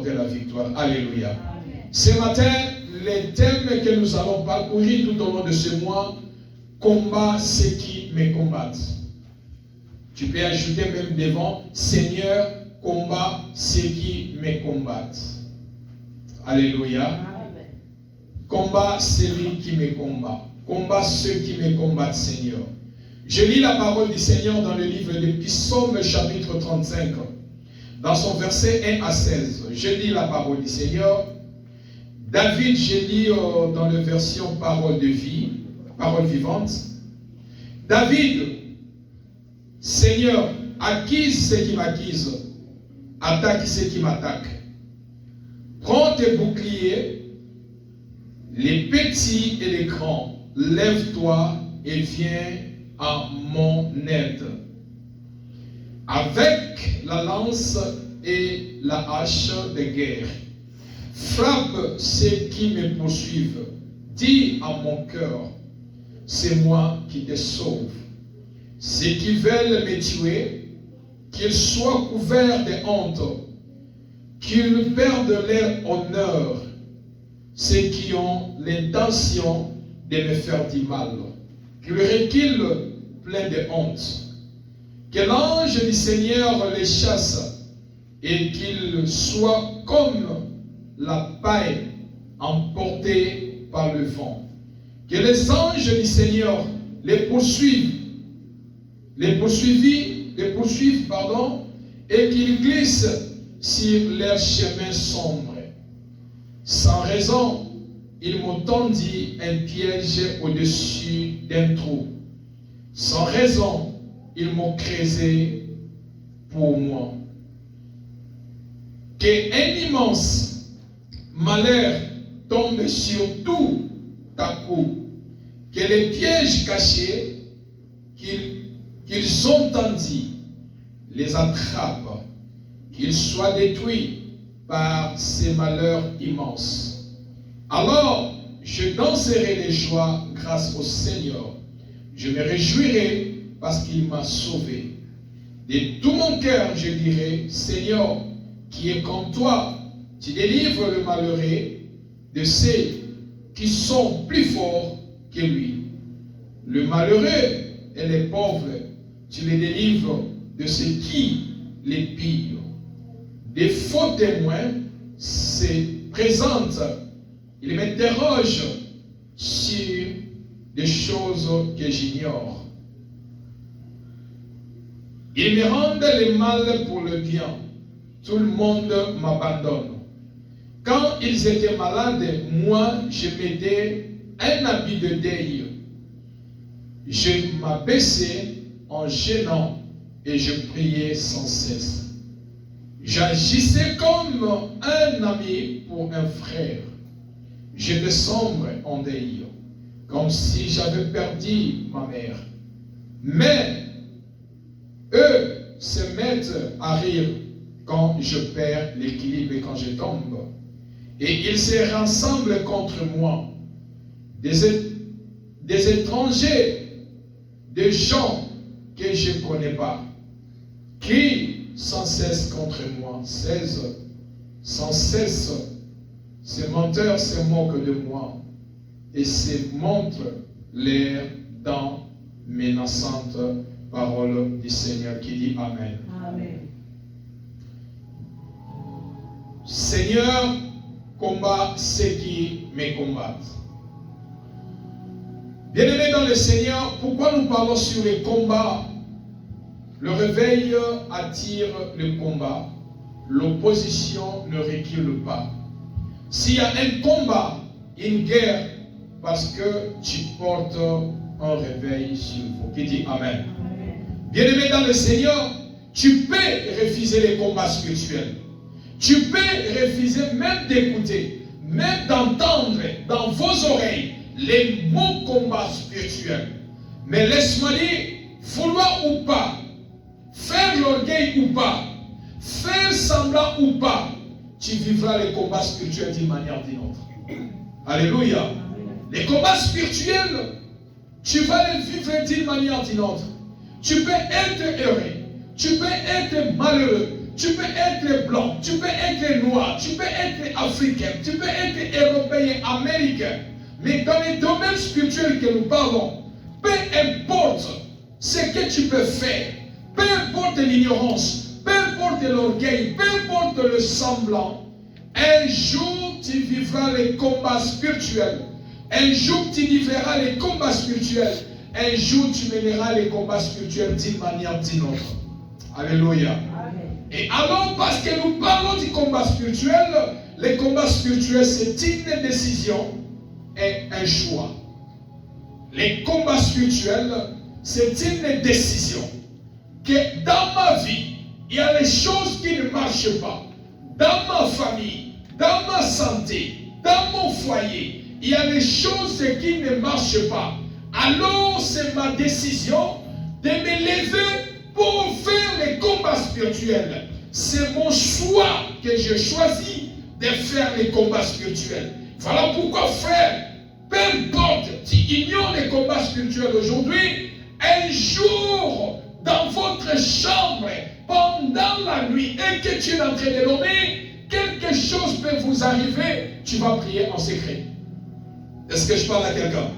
que la victoire. Alléluia. Ce matin, les thèmes que nous allons parcourir tout au long de ce mois, combat ceux qui me combattent. Tu peux ajouter même devant, Seigneur, combat ceux qui me combattent. Alléluia. Combat celui qui me combat. Combat ceux qui me combattent, Seigneur. Je lis la parole du Seigneur dans le livre de Psaume chapitre 35. Dans son verset 1 à 16. Je lis la parole du Seigneur. David, je lis dans la version parole de vie, parole vivante. David, Seigneur, acquise ceux qui m'acquisent, attaque ceux qui m'attaquent. Prends tes boucliers, les petits et les grands, lève-toi et viens à mon aide. Avec la lance et la hache de guerre, frappe ceux qui me poursuivent. Dis à mon cœur, c'est moi qui te sauve. Ceux qui veulent me tuer, qu'ils soient couverts de honte, qu'ils perdent leur honneur, ceux qui ont l'intention de me faire du mal, qu'ils reculent pleins de honte. Que l'ange du Seigneur les chasse et qu'ils soient comme la paille emportée par le vent. Que les anges du Seigneur les poursuivent, et qu'ils glissent sur leur chemin sombre. Sans raison, ils m'ont tendu un piège au-dessus d'un trou. Sans raison, ils m'ont creusé pour moi. Qu'un immense malheur tombe sur tout à coup. Que les pièges cachés qu'ils ont tendus les attrapent. Qu'ils soient détruits par ces malheurs immenses. Alors, je danserai de joie grâce au Seigneur. Je me réjouirai parce qu'il m'a sauvé. De tout mon cœur, je dirai, Seigneur, qui est comme toi, tu délivres le malheureux de ceux qui sont plus forts que lui. Le malheureux et les pauvres, tu les délivres de ceux qui les pillent. Des faux témoins se présentent. Ils m'interrogent sur des choses que j'ignore. Ils me rendent le mal pour le bien. Tout le monde m'abandonne. Quand ils étaient malades, moi, je mettais un habit de deuil. Je m'abaissais en gênant et je priais sans cesse. J'agissais comme un ami pour un frère. J'étais sombre en deuil, comme si j'avais perdu ma mère. Mais eux se mettent à rire quand je perds l'équilibre et quand je tombe. Et ils se rassemblent contre moi. Des étrangers, des gens que je ne connais pas, crient sans cesse contre moi. Sans cesse, ces menteurs se moquent de moi et se montrent leurs dents menaçantes. Parole du Seigneur qui dit Amen. Amen. Seigneur, combat ceux qui me combattent. Bien-aimés dans le Seigneur, pourquoi nous parlons sur les combats? Le réveil attire le combat. L'opposition ne recule pas. S'il y a un combat, une guerre, parce que tu portes un réveil sur vous. Qui dit Amen. Bien-aimé dans le Seigneur, tu peux refuser les combats spirituels. Tu peux refuser même d'écouter, même d'entendre dans vos oreilles les mots combats spirituels. Mais laisse-moi dire, vouloir ou pas, faire l'orgueil ou pas, faire semblant ou pas, tu vivras les combats spirituels d'une manière ou d'une autre. Alléluia. Les combats spirituels, tu vas les vivre d'une manière ou d'une autre. Tu peux être heureux, tu peux être malheureux, Tu peux être blanc, tu peux être noir, tu peux être africain, tu peux être européen, américain. Mais dans les domaines spirituels que nous parlons, peu importe ce que tu peux faire, peu importe l'ignorance, peu importe l'orgueil, peu importe le semblant, un jour tu vivras les combats spirituels. Un jour tu vivras les combats spirituels. Un jour tu mèneras les combats spirituels d'une manière ou d'une autre. Alléluia. Et alors, parce que nous parlons du combat spirituel, les combats spirituels, c'est une décision et un choix. Les combats spirituels, c'est une décision. Que dans ma vie, il y a les choses qui ne marchent pas. Dans ma famille, dans ma santé, dans mon foyer, il y a des choses qui ne marchent pas. Alors, c'est ma décision de me lever pour faire les combats spirituels. C'est mon choix que j'ai choisi de faire les combats spirituels. Voilà pourquoi, frère, peu importe, tu ignores les combats spirituels aujourd'hui, un jour, dans votre chambre, pendant la nuit, et que tu es en train de dormir, quelque chose peut vous arriver, tu vas prier en secret. Est-ce que je parle à quelqu'un?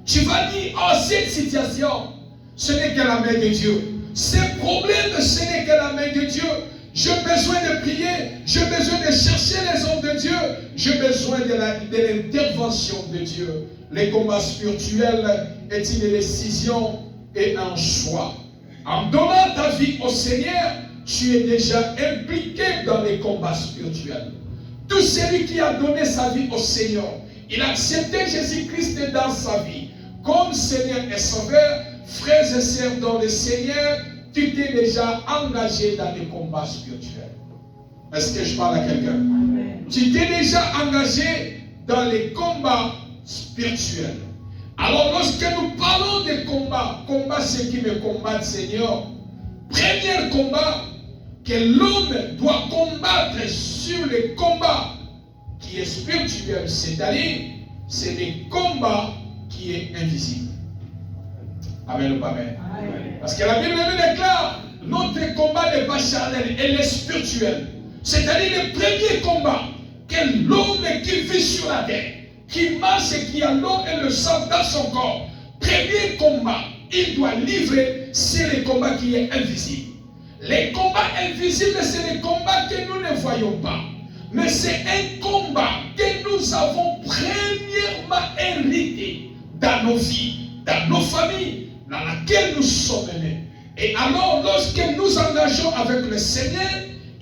Tu vas dire, oh, cette situation, ce n'est que la main de Dieu. Ces problèmes, ce n'est que la main de Dieu. J'ai besoin de prier, j'ai besoin de chercher les hommes de Dieu, j'ai besoin de l'intervention de Dieu. Les combats spirituels est une décision et un choix. En donnant ta vie au Seigneur, tu es déjà impliqué dans les combats spirituels. Tout celui qui a donné sa vie au Seigneur, il a accepté Jésus-Christ dans sa vie comme Seigneur et Sauveur. Frères et sœurs dans le Seigneur, tu t'es déjà engagé dans les combats spirituels. Est-ce que je parle à quelqu'un? Tu t'es déjà engagé dans les combats spirituels. Alors lorsque nous parlons de combats, ceux qui me combattent, Seigneur, premier combat que l'homme doit combattre sur le combat qui est spirituel, c'est-à-dire, c'est le combat qui est invisible. Amen ou pas amen? Parce que la Bible nous déclare, notre combat n'est pas charnel, elle est spirituel. C'est-à-dire le premier combat que l'homme qui vit sur la terre, qui marche et qui a l'eau et le sang dans son corps, premier combat, il doit livrer, c'est le combat qui est invisible. Les combats invisibles, c'est les combats que nous ne voyons pas. Mais c'est un combat que nous avons premièrement hérité dans nos vies, dans nos familles, dans laquelle nous sommes nés. Et alors, lorsque nous engageons avec le Seigneur,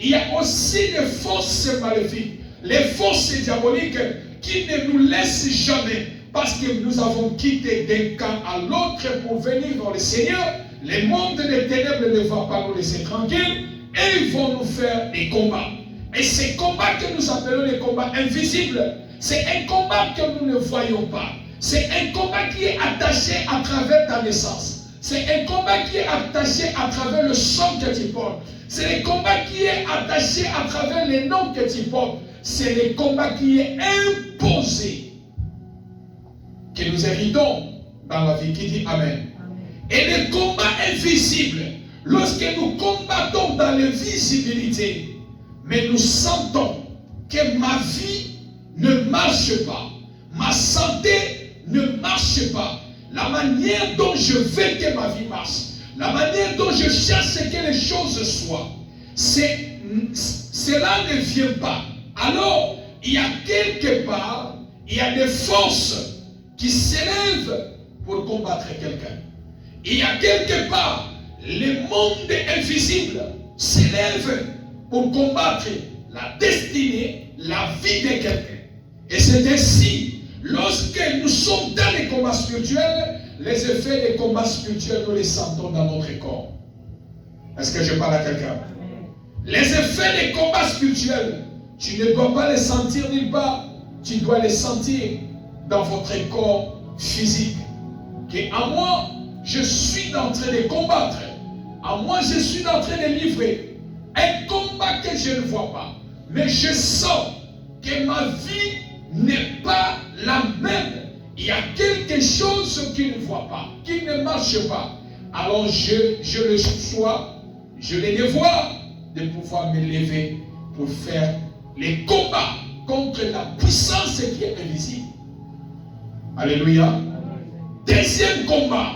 il y a aussi des forces maléfiques, les forces diaboliques qui ne nous laissent jamais, parce que nous avons quitté d'un camp à l'autre pour venir dans le Seigneur. Les mondes des ténèbres ne vont pas nous laisser tranquilles et ils vont nous faire des combats. Et ces combats que nous appelons les combats invisibles, c'est un combat que nous ne voyons pas. C'est un combat qui est attaché à travers ta naissance. C'est un combat qui est attaché à travers le sang que tu portes. C'est un combat qui est attaché à travers les noms que tu portes. C'est le combat qui est imposé, que nous héritons dans la vie. Qui dit Amen. Et le combat invisible, lorsque nous combattons dans l'invisibilité, mais nous sentons que ma vie ne marche pas, ma santé ne marche pas, la manière dont je veux que ma vie marche, la manière dont je cherche que les choses soient, cela ne vient pas. Alors, il y a quelque part, il y a des forces qui s'élèvent pour combattre quelqu'un. Il y a quelque part, le monde invisible s'élève pour combattre la destinée, la vie de quelqu'un. Et c'est ainsi, lorsque nous sommes dans les combats spirituels, les effets des combats spirituels, nous les sentons dans notre corps. Est-ce que je parle à quelqu'un? Les effets des combats spirituels, tu ne dois pas les sentir nulle part, tu dois les sentir dans votre corps physique. Que à moi, je suis en train de combattre. À moi, je suis en train de livrer un combat que je ne vois pas. Mais je sens que ma vie n'est pas la même. Il y a quelque chose qui ne voit pas, qui ne marche pas. Alors je le sois, je les dévoie de pouvoir me lever pour faire les combats contre la puissance qui est invisible. Alléluia. Deuxième combat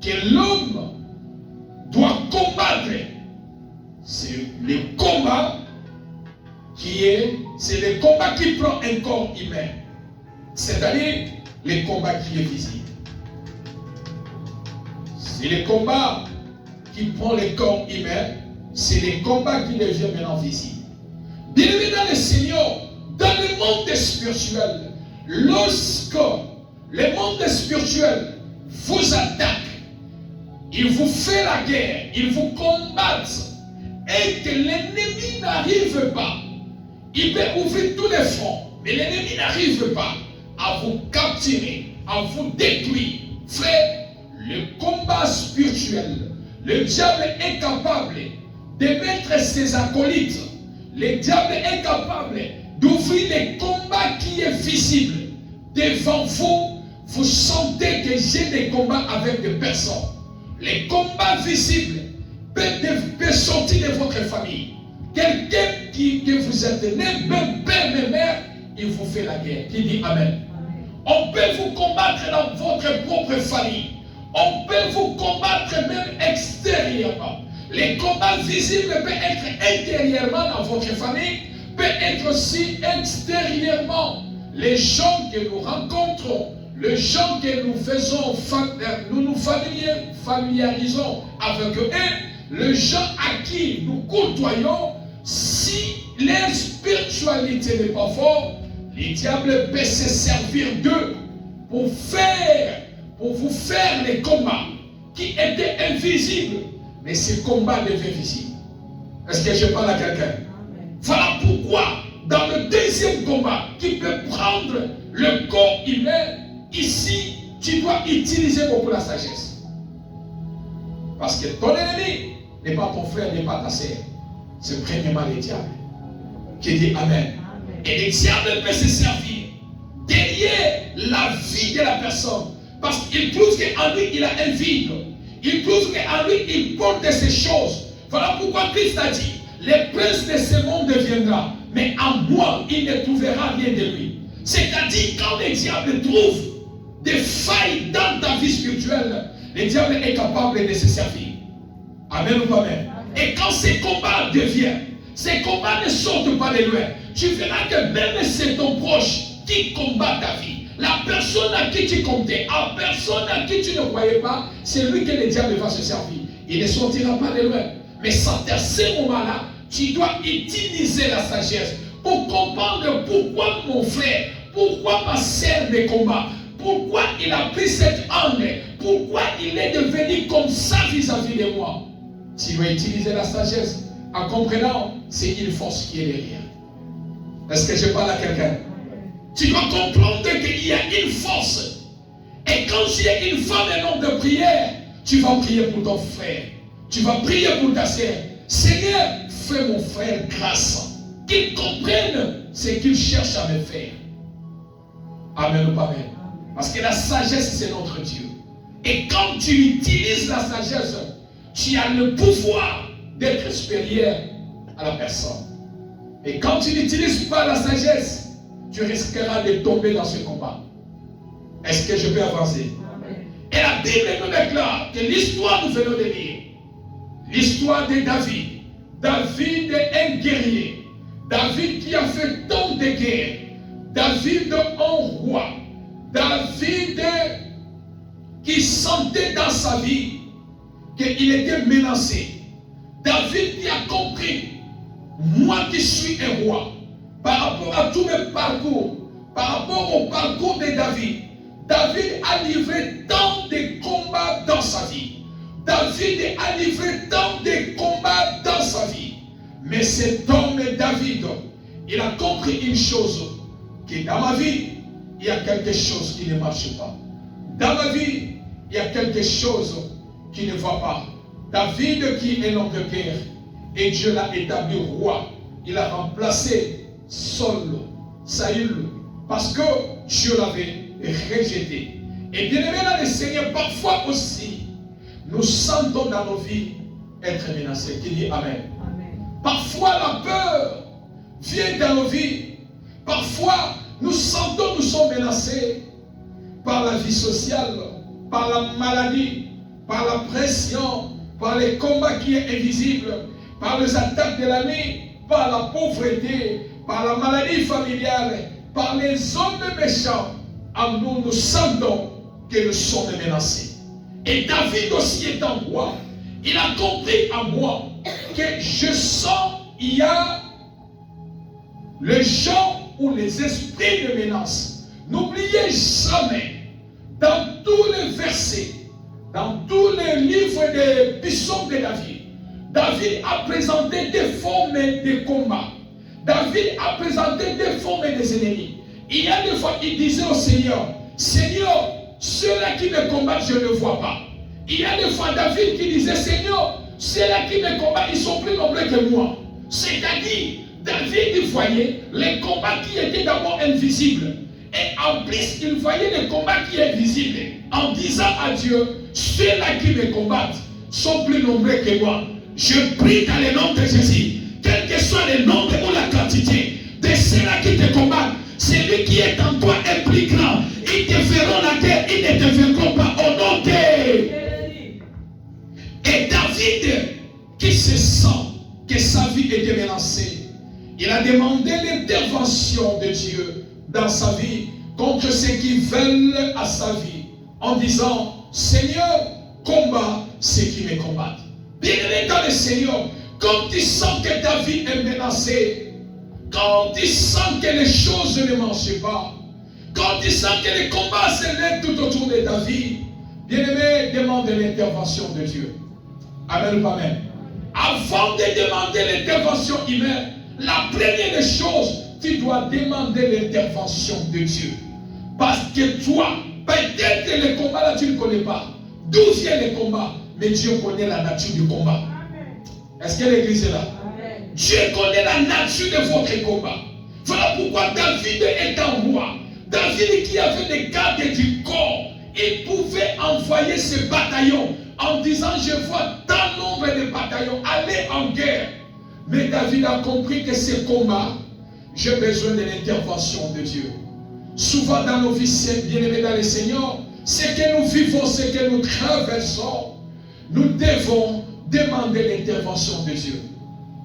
que l'homme doit combattre, c'est le combat c'est le combat qui prend un corps humain, c'est-à-dire le combat qui est visible. C'est le combat qui prend le corps humain, c'est le combat qui devient maintenant visible. Bien-aimé dans le Seigneur, dans le monde spirituel, lorsque le monde spirituel vous attaque, il vous fait la guerre, il vous combat, et que l'ennemi n'arrive pas, il peut ouvrir tous les fronts, mais l'ennemi n'arrive pas à vous capturer, à vous détruire. Frère, le combat spirituel, le diable est capable de mettre ses acolytes. Le diable est capable d'ouvrir les combats qui est visible. Devant vous, vous sentez que j'ai des combats avec des personnes. Les combats visibles peuvent sortir de votre famille. Quelqu'un que vous êtes né, même père, même mère, il vous fait la guerre. Qui dit Amen. On peut vous combattre dans votre propre famille. On peut vous combattre même extérieurement. Les combats visibles peuvent être intérieurement dans votre famille, peuvent être aussi extérieurement. Les gens que nous rencontrons, les gens que nous faisons, nous familiarisons avec eux, les gens à qui nous côtoyons, si leur spiritualité n'est pas forte, les diables peuvent se servir d'eux pour vous faire les combats qui étaient invisibles, mais ces combats deviennent visibles. Est-ce que je parle à quelqu'un? Voilà pourquoi, dans le deuxième combat qui peut prendre le corps humain, ici, tu dois utiliser beaucoup la sagesse. Parce que ton ennemi n'est pas ton frère, n'est pas ta sœur. C'est premièrement le diable. Qui dit Amen. Et le diable peut se servir derrière la vie de la personne. Parce qu'il trouve qu'en lui, il a un vide. Il trouve qu'en lui, il porte ces choses. Voilà pourquoi Christ a dit, le prince de ce monde viendra, mais en moi, il ne trouvera rien de lui. C'est-à-dire, quand le diable trouve des failles dans ta vie spirituelle, le diable est capable de se servir. Amen ou pas amen? Et quand ces combats deviennent, ces combats ne sortent pas de loin. Tu verras que même c'est ton proche qui combat ta vie. La personne à qui tu comptais, la personne à qui tu ne croyais pas, c'est lui que le diable va se servir. Il ne sortira pas de loin. Mais à ce moment-là, tu dois utiliser la sagesse pour comprendre pourquoi mon frère, pourquoi ma sœur me combat, pourquoi il a pris cette angle, pourquoi il est devenu comme ça vis-à-vis de moi. Tu dois utiliser la sagesse en comprenant c'est une force qui est derrière. Est-ce que je parle à quelqu'un? Tu dois comprendre qu'il y a une force. Et quand tu es une femme et un homme de prière, tu vas prier pour ton frère. Tu vas prier pour ta sœur. Seigneur, fais mon frère grâce. Qu'il comprenne ce qu'il cherche à me faire. Amen ou pas amen? Parce que la sagesse, c'est notre Dieu. Et quand tu utilises la sagesse, tu as le pouvoir d'être supérieur à la personne. Et quand tu n'utilises pas la sagesse, tu risqueras de tomber dans ce combat. Est-ce que je peux avancer? Amen. Et la Bible nous déclare que l'histoire nous venons de lire. L'histoire de David. David est un guerrier. David qui a fait tant de guerres. David un roi. David qui sentait dans sa vie qu'il était menacé. David qui a compris, moi qui suis un roi, par rapport à tous mes parcours, par rapport au parcours de David, David a livré tant de combats dans sa vie. David a livré tant de combats dans sa vie. Mais cet homme David, il a compris une chose, que dans ma vie, il y a quelque chose qui ne marche pas. Dans ma vie, il y a quelque chose qui ne va pas. David qui est un homme de guerre, et Dieu l'a établi roi. Il a remplacé Saül, parce que Dieu l'avait rejeté. Et bien aimé dans le Seigneur, parfois aussi, nous sentons dans nos vies être menacés. Qui dit Amen. Parfois la peur vient dans nos vies. Parfois nous sentons nous sommes menacés par la vie sociale, par la maladie, par la pression, par les combats qui sont invisibles, par les attaques de la nuit, par la pauvreté, par la maladie familiale, par les hommes méchants. En nous, nous sentons que nous sommes menacés. Et David aussi étant roi, il a compris en moi que je sens il y a les gens ou les esprits de menace. N'oubliez jamais, dans tous les versets, dans tous les livres des psaumes de David, David a présenté des formes de combat. David a présenté des formes des ennemis. Il y a des fois, il disait au Seigneur, Seigneur, ceux-là qui me combattent, je ne le vois pas. Il y a des fois, David qui disait, Seigneur, ceux-là qui me combattent, ils sont plus nombreux que moi. C'est-à-dire, David, il voyait les combats qui étaient d'abord invisibles. Et en plus, il voyait les combats qui étaient visibles. En disant à Dieu, ceux-là qui me combattent sont plus nombreux que moi. Je prie dans le nom de Jésus, quel que soit le nombre ou la quantité de ceux-là qui te combattent, celui qui est en toi est plus grand. Ils te feront la guerre, ils ne te vaincront pas au nom de... Et David, qui se sent que sa vie était menacée, il a demandé l'intervention de Dieu dans sa vie contre ceux qui veulent à sa vie, en disant, Seigneur, combat ceux qui me combattent. Bien-aimé dans le Seigneur, quand tu sens que ta vie est menacée, quand tu sens que les choses ne marchent pas, quand tu sens que les combats se lèvent tout autour de ta vie, bien-aimé, demande l'intervention de Dieu. Amen ou pas amen? Avant de demander l'intervention humaine, la première des choses, tu dois demander l'intervention de Dieu. Parce que toi, peut-être que le combat là, tu ne connais pas. D'où vient le combat? Mais Dieu connaît la nature du combat. Est-ce que l'église est là? Amen. Dieu connaît la nature de votre combat. Voilà pourquoi David est un roi. David qui avait des gardes du corps, il pouvait envoyer ses bataillons en disant, je vois tant nombre de bataillons aller en guerre. Mais David a compris que ces combats, j'ai besoin de l'intervention de Dieu. Souvent dans nos vies, bien-aimés dans le Seigneur, ce que nous vivons, ce que nous traversons, nous devons demander l'intervention de Dieu.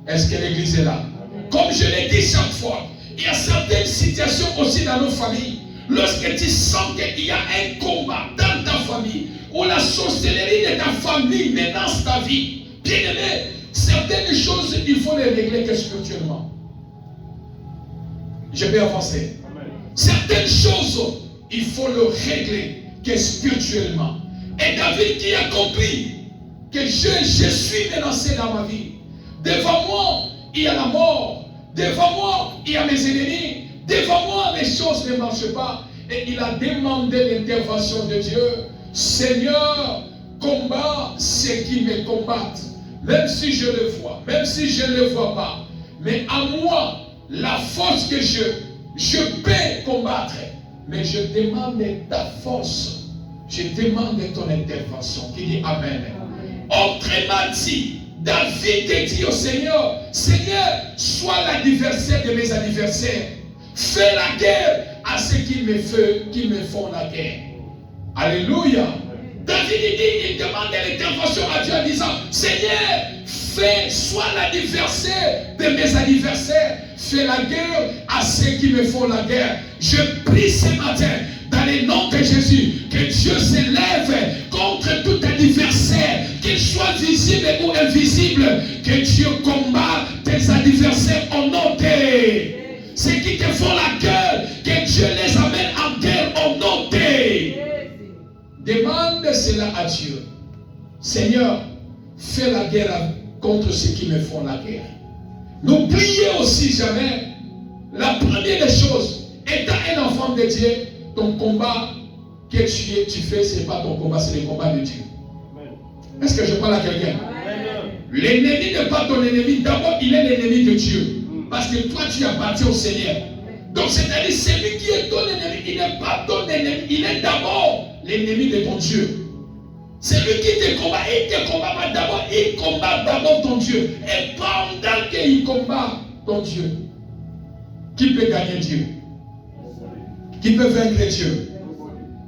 Est-ce que l'église est là? Comme je l'ai dit chaque fois, il y a certaines situations aussi dans nos familles. Lorsque tu sens qu'il y a un combat dans ta famille, où la sorcellerie de ta famille menace ta vie, bien aimé, certaines choses, il faut les régler que spirituellement. Je vais avancer. Amen. Certaines choses, il faut les régler que spirituellement. Et David qui a compris que je suis menacé dans ma vie. Devant moi, il y a la mort. Devant moi, il y a mes ennemis. Devant moi, les choses ne marchent pas. Et il a demandé l'intervention de Dieu. Seigneur, combat ceux qui me combattent. Même si je le vois, même si je ne le vois pas. Mais à moi, la force que je peux combattre. Mais je demande ta force. Je demande ton intervention. Qui dit Amen. Autrement dit, David dit au Seigneur, Seigneur, sois l'adversaire de mes adversaires. Fais la guerre à ceux qui me font la guerre. Alléluia. David dit, il demande l'intervention à Dieu en disant, Seigneur, sois l'adversaire de mes adversaires. Fais la guerre à ceux qui me font la guerre. Je prie ce matin, dans le nom de Jésus, que Dieu s'élève contre tout adversaire, qu'il soit visible ou invisible, que Dieu combat tes adversaires au nom de ceux qui te font la guerre, que Dieu les amène en guerre au nom de. Demande cela à Dieu. Seigneur, fais la guerre contre ceux qui me font la guerre. N'oubliez aussi jamais, la première des choses, étant un enfant de Dieu, ton combat que tu fais, ce n'est pas ton combat, c'est le combat de Dieu. Est-ce que je parle à quelqu'un? L'ennemi n'est pas ton ennemi. D'abord, il est l'ennemi de Dieu. Parce que toi, tu appartiens au Seigneur. Donc, c'est-à-dire, celui qui est ton ennemi, il n'est pas ton ennemi. Il est d'abord l'ennemi de ton Dieu. C'est lui qui te combat. Il te combat pas d'abord. Il combat d'abord ton Dieu. Et pendant qu'il combat ton Dieu, qui peut gagner Dieu? Qui peut vaincre Dieu?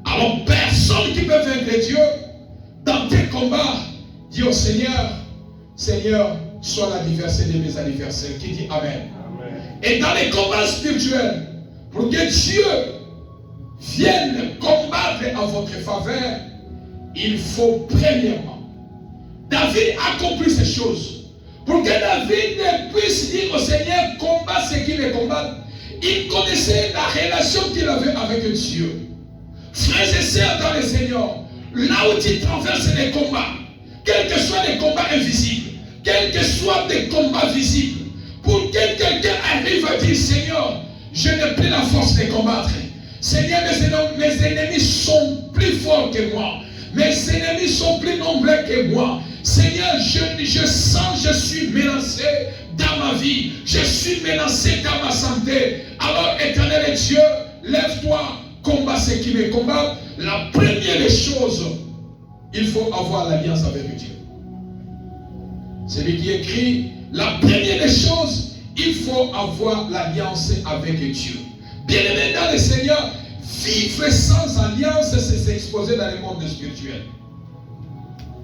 Alors personne qui peut vaincre Dieu dans tes combats. Dis au Seigneur, Seigneur, sois l'adversaire de mes adversaires. Qui dit Amen. Amen. Et dans les combats spirituels, pour que Dieu vienne combattre en votre faveur, il faut premièrement, David accomplit ces choses. Pour que David puisse dire au Seigneur, combat ce qui me combat. Il connaissait la relation qu'il avait avec Dieu. Frères et sœurs dans le Seigneur, là où tu traverses les combats, quels que soient les combats invisibles, quels que soient des combats visibles, pour que quelqu'un arrive à dire, Seigneur, je n'ai plus la force de combattre. Seigneur, mes ennemis sont plus forts que moi. Mes ennemis sont plus nombreux que moi. Seigneur, je sens, je suis menacé dans ma vie. Je suis menacé dans ma santé. Alors, éternel Dieu, lève-toi, combat ce qui me combat. La première des choses, il faut avoir l'alliance avec Dieu. C'est lui qui écrit, la première des choses, il faut avoir l'alliance avec Dieu. Bien-aimé dans le Seigneur, vivre sans alliance, c'est s'exposer dans le monde spirituel.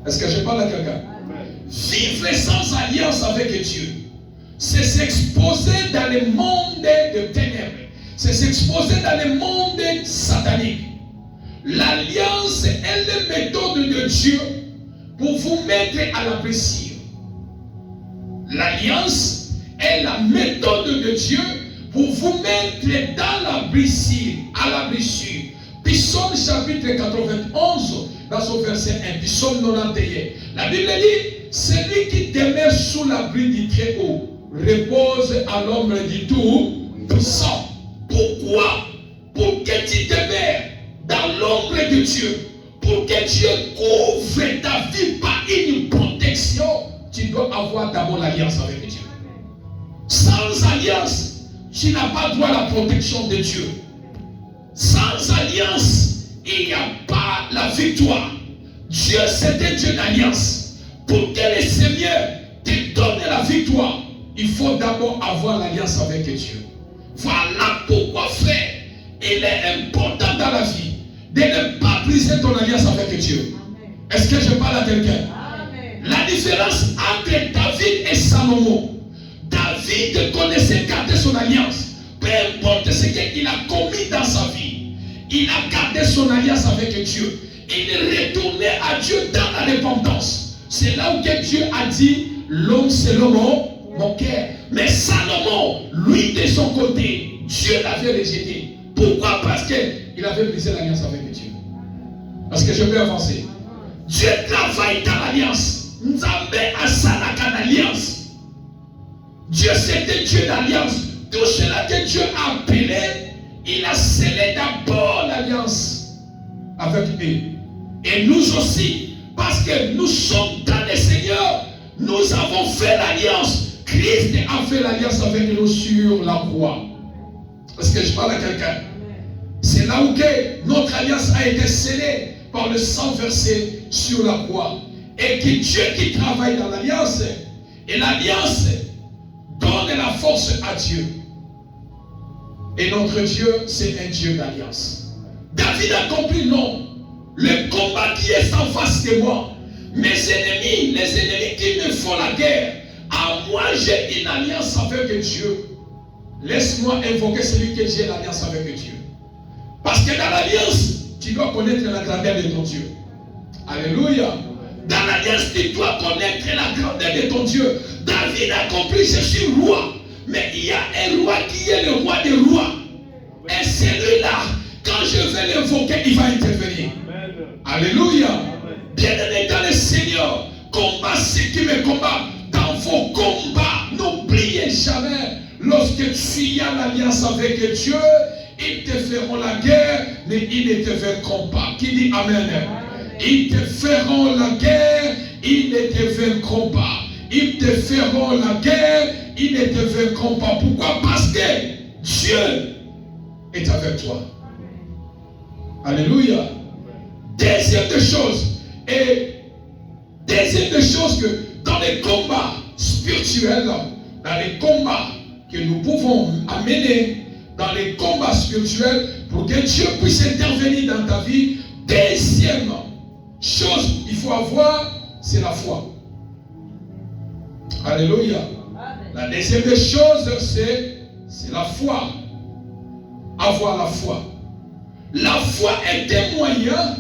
Est-ce que je parle à quelqu'un? Vivre sans alliance avec Dieu, c'est s'exposer dans le monde de ténèbres. C'est s'exposer dans le monde satanique. L'alliance est la méthode de Dieu pour vous mettre à la blessure. L'alliance est la méthode de Dieu pour vous mettre dans la blessure, à la blessure. Psaume chapitre 91, dans son verset 1, Psaume 91. La Bible dit, celui qui demeure sous l'abri du Très-Haut repose à l'ombre du Tout-Puissant. Pourquoi? Pour que tu demeures dans l'ombre de Dieu, pour que Dieu couvre ta vie par une protection, tu dois avoir d'abord l'alliance avec Dieu. Sans alliance, tu n'as pas droit à la protection de Dieu. Sans alliance, il n'y a pas la victoire. Dieu, c'est un Dieu d'alliance. Pour que le Seigneur te donne la victoire, il faut d'abord avoir l'alliance avec Dieu. Voilà pourquoi, frère, il est important dans la vie de ne pas briser ton alliance avec Dieu. Est-ce que je parle à quelqu'un? La différence entre David et Salomon. David connaissait garder son alliance. Peu importe ce qu'il a commis dans sa vie, il a gardé son alliance avec Dieu. Il retournait à Dieu dans la repentance. C'est là où Dieu a dit, l'homme c'est l'homme mon cœur. Mais Salomon, lui de son côté, Dieu l'avait rejeté. Pourquoi? Parce qu'il avait brisé l'alliance avec Dieu. Parce que je peux avancer. Dieu travaille dans l'alliance. Nzambe asalaka l'alliance. Dieu c'est un Dieu d'alliance. Tout cela que Dieu a appelé, il a scellé d'abord l'alliance avec eux. Et nous aussi, parce que nous sommes dans le Seigneur, nous avons fait l'alliance. Christ a fait l'alliance avec nous sur la croix. Est-ce que je parle à quelqu'un? C'est là où notre alliance a été scellée par le sang versé sur la croix. Et que Dieu qui travaille dans l'alliance, et l'alliance donne la force à Dieu. Et notre Dieu, c'est un Dieu d'alliance. David a compris, non, le combat qui est en face de moi, mes ennemis, les ennemis qui me font la guerre, à moi j'ai une alliance avec Dieu. Laisse-moi invoquer celui que j'ai l'alliance avec Dieu. Parce que dans l'alliance, tu dois connaître la grandeur de ton Dieu. Alléluia. Dans l'alliance, tu dois connaître la grandeur de ton Dieu. David a compris, je suis roi. Mais il y a un roi qui est le roi des rois. Et celui-là, quand je vais l'invoquer, il va intervenir. Amen. Alléluia. Bien-aimé dans le Seigneur, combat ce qui me combat. Dans vos combats, n'oubliez jamais, lorsque tu as l'alliance avec Dieu, ils te feront la guerre, mais ils ne te vaincront pas. Qui dit Amen? Ils te feront la guerre, ils ne te vaincront pas. Ils te feront la guerre, ils ne te vaincront pas. Pourquoi? Parce que Dieu est avec toi. Alléluia. Deuxième chose, Et deuxième des choses, que dans les combats spirituels, dans les combats que nous pouvons amener, dans les combats spirituels, pour que Dieu puisse intervenir dans ta vie, deuxième chose il faut avoir, c'est la foi. Alléluia. La deuxième des choses, c'est la foi. Avoir la foi. La foi est un moyen.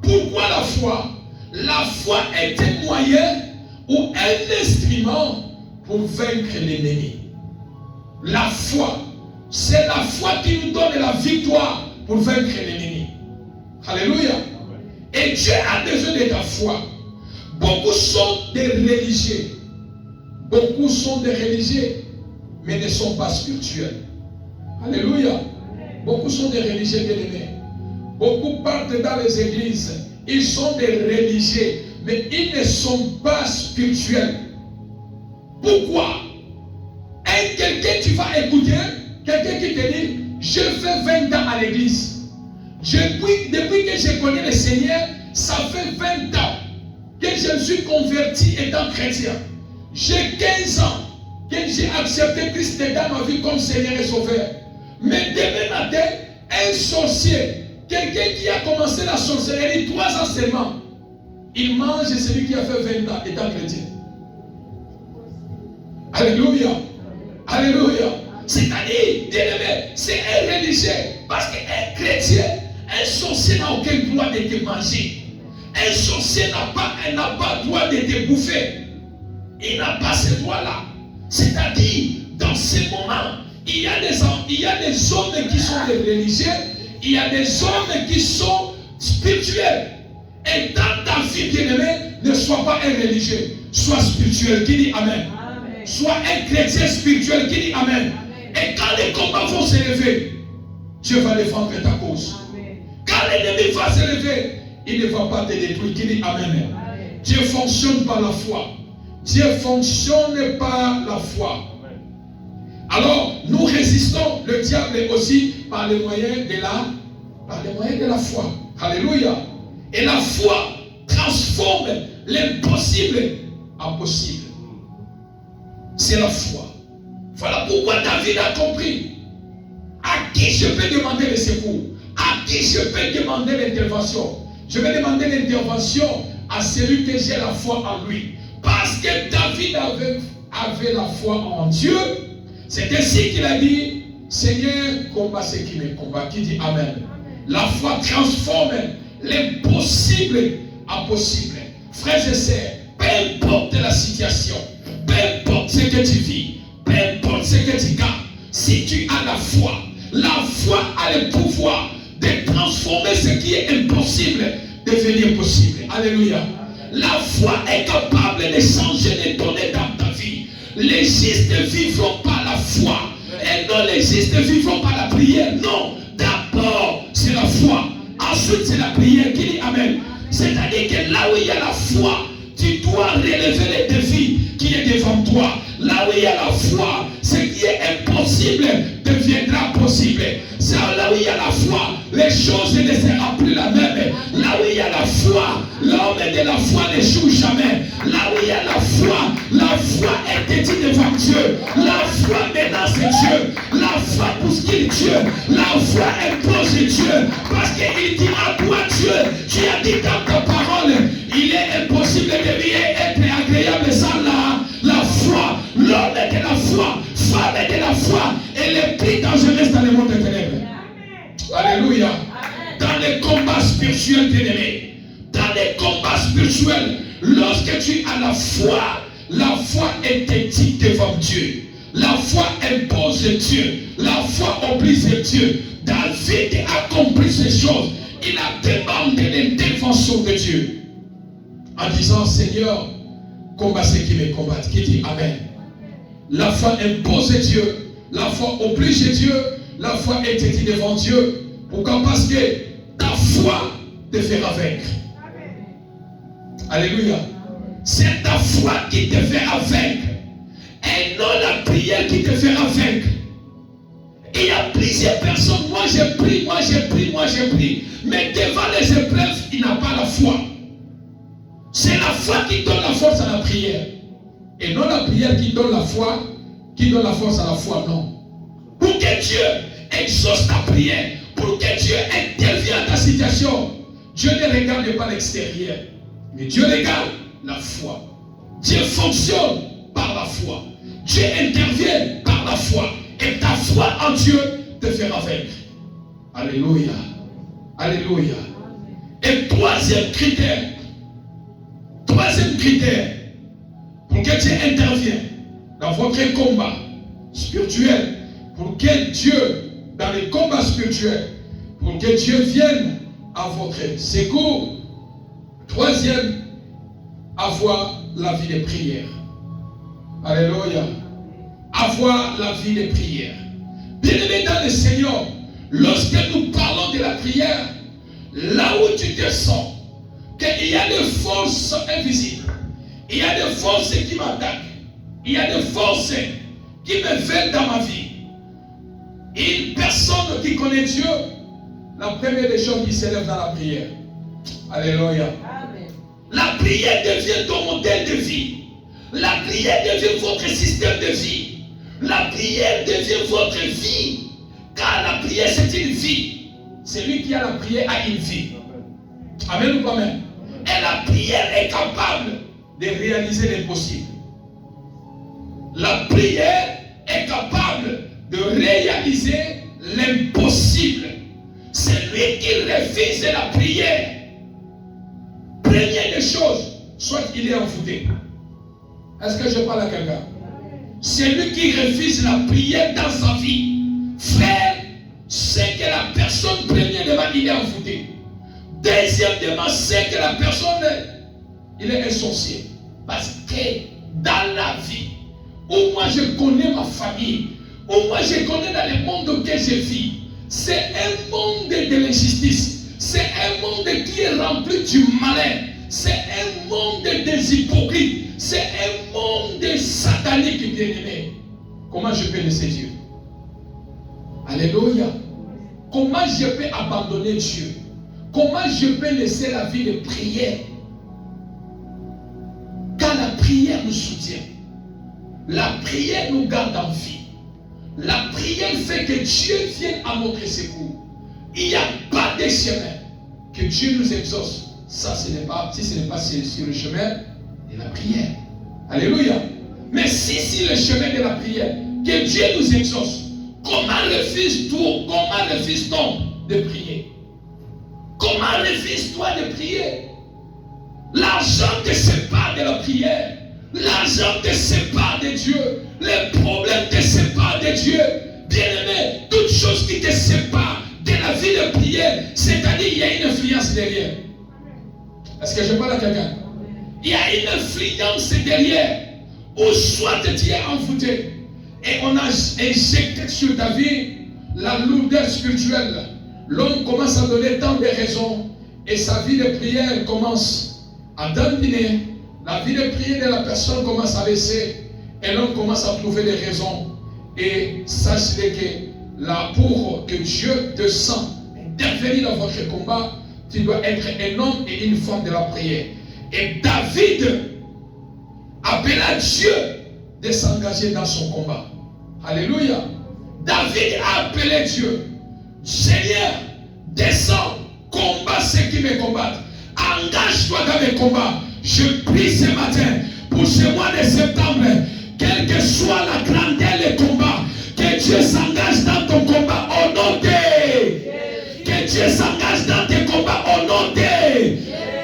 Pourquoi la foi? La foi est un moyen ou un instrument pour vaincre l'ennemi. La foi, c'est la foi qui nous donne la victoire pour vaincre l'ennemi. Alléluia. Et Dieu a besoin de ta foi. Beaucoup sont des religieux. Beaucoup sont des religieux, mais ne sont pas spirituels. Alléluia. Beaucoup sont des religieux bien-aimés. Beaucoup partent dans les églises. Ils sont des religieux, mais ils ne sont pas spirituels. Pourquoi? Quelqu'un tu vas écouter, quelqu'un qui te dit, je fais 20 ans à l'église. Depuis que je connais le Seigneur, ça fait 20 ans que je me suis converti étant chrétien. J'ai 15 ans que j'ai accepté Christ dans ma vie comme Seigneur et Sauveur. Mais demain matin, un sorcier, quelqu'un qui a commencé la sorcellerie 3 ans seulement, il mange celui qui a fait 20 ans étant chrétien. Alléluia. Alléluia. C'est-à-dire, bien-aimé, c'est un religieux. Parce qu'un chrétien, un sorcier n'a aucun droit de te manger. Un sorcier n'a pas droit de te bouffer. Il n'a pas ce droit-là. C'est-à-dire, dans ces moments, il y a des hommes qui sont des religieux, il y a des hommes qui sont spirituels. Et dans ta vie, bien-aimé, ne sois pas un religieux, sois spirituel. Qui dit Amen? Amen. Sois un chrétien spirituel. Qui dit Amen? Amen. Et quand les combats vont se lever, Dieu va défendre ta cause. Amen. Quand l'ennemi va se lever, il ne va pas te détruire. Qui dit Amen? Amen. Dieu fonctionne par la foi. Dieu fonctionne par la foi. Alors, nous résistons le diable aussi par les moyens de la foi. Alléluia. Et la foi transforme l'impossible en possible. C'est la foi. Voilà pourquoi David a compris. À qui je peux demander le secours? À qui je peux demander l'intervention? Je vais demander l'intervention à celui que j'ai la foi en lui. Parce que David avait la foi en Dieu. C'est ainsi qu'il a dit, Seigneur, combat ce qui me combat. Qui dit Amen. Amen. La foi transforme l'impossible en possible. Frères et sœurs, peu importe la situation, peu importe ce que tu vis, peu importe ce que tu gardes, si tu as la foi a le pouvoir de transformer ce qui est impossible, devenir possible. Alléluia. La foi est capable de changer les données dans ta vie. Les justes vivront par la foi. Et non, les justes vivront par la prière. Non, d'abord c'est la foi. Ensuite c'est la prière. Qui dit Amen. C'est-à-dire que là où il y a la foi, tu dois relever les défis qui est devant toi. Là où il y a la foi, ce qui est impossible deviendra possible. C'est là où il y a la foi, les choses ne seront plus la même. Là où il y a la foi, l'homme de la foi n'échoue jamais. Là où il y a la foi est dédiée devant Dieu. La foi menace Dieu. La foi bouscule Dieu. La foi impose Dieu. Parce qu'il dit à toi Dieu, tu as dit dans ta parole, il est impossible de lui être agréable sans la foi. L'homme est de la foi, femme est de la foi, elle est plus dangereuse dans le monde des ténèbres. Alléluia. Dans les combats spirituels, bien-aimés, dans les combats spirituels, lorsque tu as la foi est éthique devant Dieu. La foi impose Dieu. La foi oblige Dieu. David a compris ces choses. Il a demandé l'intervention de Dieu en disant, Seigneur, combat ceux qui me combattent. Qui dit Amen. La foi impose Dieu. La foi oblige Dieu. La foi est éthique devant Dieu. Pourquoi? Parce que ta foi te fera vaincre. Alléluia. C'est ta foi qui te fera vaincre. Et non la prière qui te fera vaincre. Il y a plusieurs personnes. Moi j'ai pris. Mais devant les épreuves, il n'a pas la foi. C'est la foi qui donne la force à la prière. Et non la prière qui donne la foi, qui donne la force à la foi, non. Pour que Dieu exauce ta prière, pour que Dieu intervienne dans ta situation, Dieu ne regarde pas l'extérieur, mais Dieu regarde la foi. Dieu fonctionne par la foi. Dieu intervient par la foi. Et ta foi en Dieu te fera vaincre. Alléluia. Alléluia. Et troisième critère, pour que Dieu intervienne dans votre combat spirituel, pour que Dieu, dans les combats spirituels, pour que Dieu vienne à votre secours. Troisième, avoir la vie de prière. Alléluia. Avoir la vie de prière. Bien-aimé dans le Seigneur, lorsque nous parlons de la prière, là où tu te sens qu'il y a des forces invisibles, il y a des forces qui m'attaquent, il y a des forces qui me viennent dans ma vie. Une personne qui connaît Dieu, la première des choses qui s'élève dans la prière. Alléluia. Amen. La prière devient ton modèle de vie. La prière devient votre système de vie. La prière devient votre vie. Car la prière, c'est une vie. Celui qui a la prière a une vie. Amen ou pas amen? Et la prière est capable de réaliser l'impossible. La prière est capable de réaliser l'impossible. Celui qui refuse la prière, première des choses, soit il est envoûté. Est-ce que je parle à quelqu'un? Celui qui refuse la prière dans sa vie, frère, c'est que la personne, premièrement, il est envoûté. Deuxièmement, c'est que la personne, il est un sorcier. Parce que dans la vie, où moi je connais ma famille, où moi je connais dans le monde que je vis, c'est un monde de l'injustice. C'est un monde qui est rempli du malin. C'est un monde des hypocrites. C'est un monde satanique, bien-aimé. Comment je peux laisser Dieu? Alléluia. Comment je peux abandonner Dieu? Comment je peux laisser la vie de prière? Car la prière nous soutient. La prière nous garde en vie. La prière fait que Dieu vienne à notre secours. Il n'y a pas de chemin que Dieu nous exauce. Ça, ce n'est pas, si ce n'est pas sur le chemin de la prière. Alléluia. Mais si le chemin de la prière, que Dieu nous exauce, comment refuse-t-on de prier? Comment refuses-toi de prier? L'argent te sépare de la prière. L'argent te sépare de Dieu. Les problèmes te séparent de Dieu. Bien-aimé, toute chose qui te sépare de la vie de prière, c'est-à-dire il y a une influence derrière. Est-ce que je parle à quelqu'un? Il y a une influence derrière. Ou soit tu es envoûté et on a injecté sur ta vie la lourdeur spirituelle. L'homme commence à donner tant de raisons et sa vie de prière commence à dominer. La vie de prière de la personne commence à baisser et l'homme commence à trouver des raisons. Et sachez que là, pour que Dieu te sente intervenir dans votre combat, tu dois être un homme et une femme de la prière. Et David appela Dieu de s'engager dans son combat. Alléluia. David a appelé Dieu. Seigneur, descends, combat ceux qui me combattent. Engage-toi dans mes combats. Je prie ce matin pour ce mois de septembre, quelle que soit la grandeur des combats, que Dieu s'engage dans ton combat au nom de. Que Dieu s'engage dans tes combats au nom de.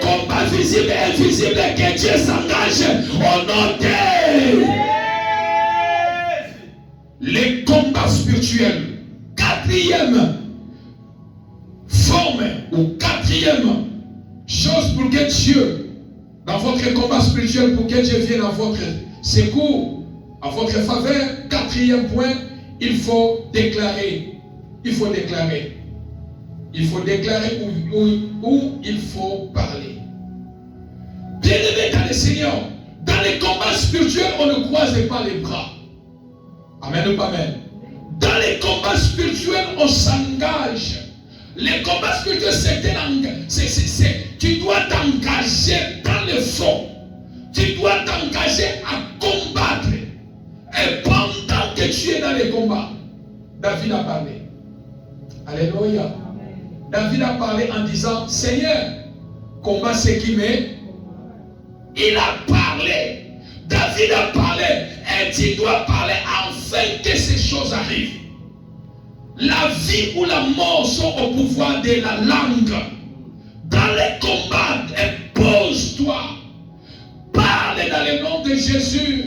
Combat visible et invisible, que Dieu s'engage au nom de. Les combats spirituels. Quatrième forme ou quatrième chose pour que Dieu, dans votre combat spirituel, pour que Dieu vienne à votre secours, à votre faveur, quatrième point, il faut déclarer. Il faut déclarer. Il faut déclarer où il faut parler. Bien-aimé dans le Seigneur, dans les combats spirituels, on ne croise pas les bras. Amen ou pas amen? Dans les combats spirituels, on s'engage Les combats spirituels, tu dois t'engager dans le front. Tu dois t'engager à combattre. Et pendant que tu es dans les combats, David a parlé. Alléluia. David a parlé en disant, Seigneur, combat ce qui m'est. Il a parlé. David a parlé. Et tu dois parler afin que ces choses arrivent. La vie ou la mort sont au pouvoir de la langue. Dans les combats, impose-toi. Parle dans le nom de Jésus.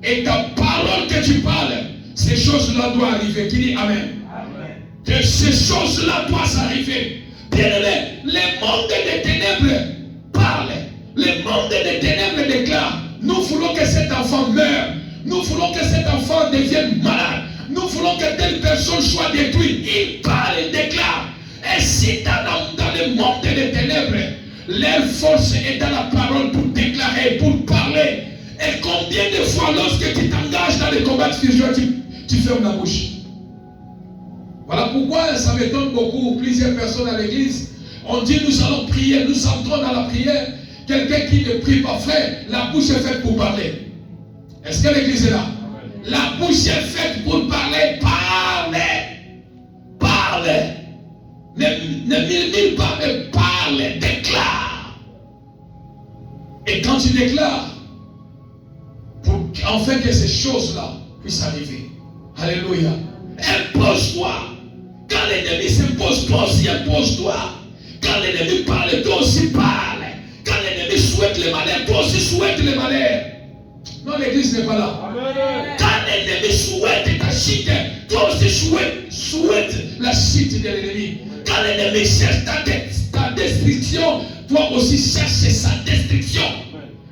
Et ta parole que tu parles, ces choses-là doivent arriver. Qui dit Amen? Amen. Que ces choses-là doivent arriver. Bien-aimé, le monde des ténèbres parle. Le monde des ténèbres déclare, nous voulons que cet enfant meure. Nous voulons que cet enfant devienne malade. Nous voulons que telle personne soit détruite. Il parle, il déclare. Et si dans le monde des ténèbres, leur force est dans la parole pour déclarer, pour parler. Et combien de fois lorsque tu t'engages dans les combats spirituels, tu fermes la bouche. Voilà pourquoi ça m'étonne beaucoup. Plusieurs personnes à l'église, on dit nous allons prier, nous entrons dans la prière. Quelqu'un qui ne prie pas, frère, la bouche est faite pour parler. Est-ce que l'église est là? La bouche est faite pour parler. Parlez. Parlez. Ne murmure pas, mais parle. Déclare. Et quand tu déclares, afin que ces choses-là puissent arriver. Alléluia. Impose-toi. Quand l'ennemi s'impose, toi aussi impose-toi. Quand l'ennemi parle, toi aussi parle. Quand l'ennemi souhaite le malheur, toi aussi souhaite le malheur. Non, l'église n'est pas là. Amen. Quand l'ennemi souhaite ta chute, toi aussi souhaite la chute de l'ennemi. Quand l'ennemi cherche ta destruction, toi aussi cherche sa destruction.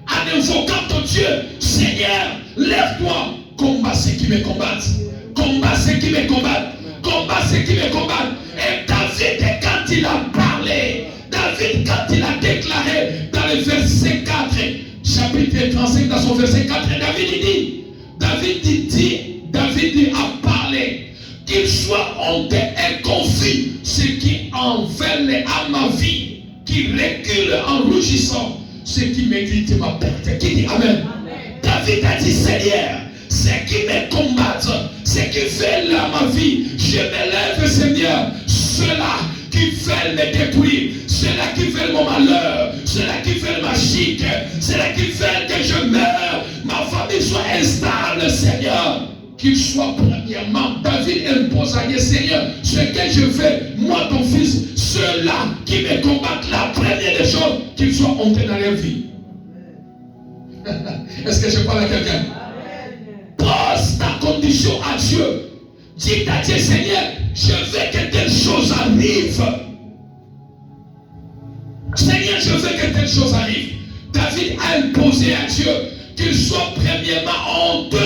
En invoquant ton Dieu, Seigneur, lève-toi, combat ceux qui me combattent. Combat ceux qui me combattent. Combat ceux qui me combattent. Et David, quand il a parlé, David, quand il a déclaré dans le verset 4, chapitre 35, dans son verset 4, David dit a parlé, qu'il soit honteux et confus, ce qui enveine à ma vie, qui recule en rougissant, ce qui mérite ma perte. Qui dit Amen. David a dit, Seigneur, ceux qui me combattent, ceux qui veulent ma vie, je m'élève, Seigneur, ceux-là qui veulent me détruire, ceux-là qui veulent mon malheur, ceux-là qui veulent ma chute, ceux-là qui veulent que je meure, ma famille soit instable, Seigneur. Qu'il soit premièrement, David impose à Dieu, Seigneur, ce que je fais, moi ton fils, ceux-là qui me combattent, la première des choses, qu'ils soient honteux dans leur vie. Est-ce que je parle à quelqu'un? Pose ta condition à Dieu. Dis à Dieu, Seigneur, je veux que telle chose arrive. Seigneur, je veux que telle chose arrive. David a imposé à Dieu qu'il soit premièrement honteux.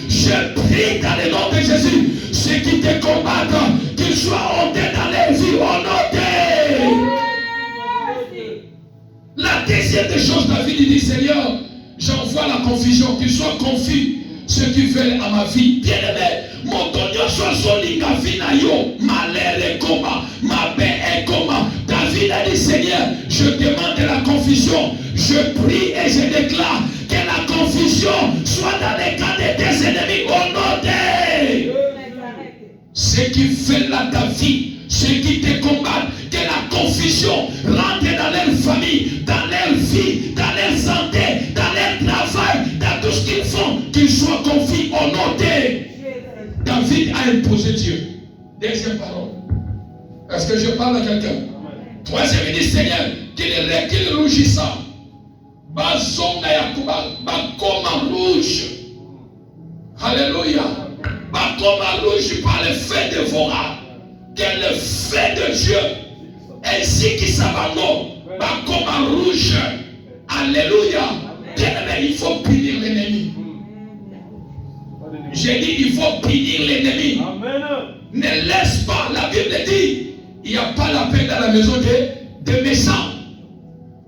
Je prie dans le nom de Jésus, ceux qui te combattent, qu'ils soient honteux dans leur vie, honteux. La deuxième des choses, David dit, Seigneur, j'envoie la confusion, qu'ils soient confus, ceux qui veulent à ma vie. Bien-aimé, mon tonio soit solinga vinayo, malheur et coma, ma paix est coma. David a dit, Seigneur, je demande la confusion, je prie et je déclare que la confusion soit dans les camps de tes ennemis au nom de ceux qui veulent ta vie, ceux qui te combattent, que la confusion rentre dans leur famille, dans leur vie, dans leur santé, dans leur travail, dans tout ce qu'ils font, qu'ils soient confus au nom de David a imposé Dieu. Deuxième parole. Est-ce que je parle à quelqu'un? Troisième dit, Seigneur, qu'il recule rougissant. Bazonga Yakuba, Bakoma rouge. Alléluia. Bakoma rouge par le feu dévorant. Que le feu de Dieu, ainsi qui s'abandonne, Bakoma rouge. Alléluia. Bien-aimé, il faut punir l'ennemi. J'ai dit, il faut punir l'ennemi. Ne laisse pas, la Bible dit, il n'y a pas la paix dans la maison des méchants.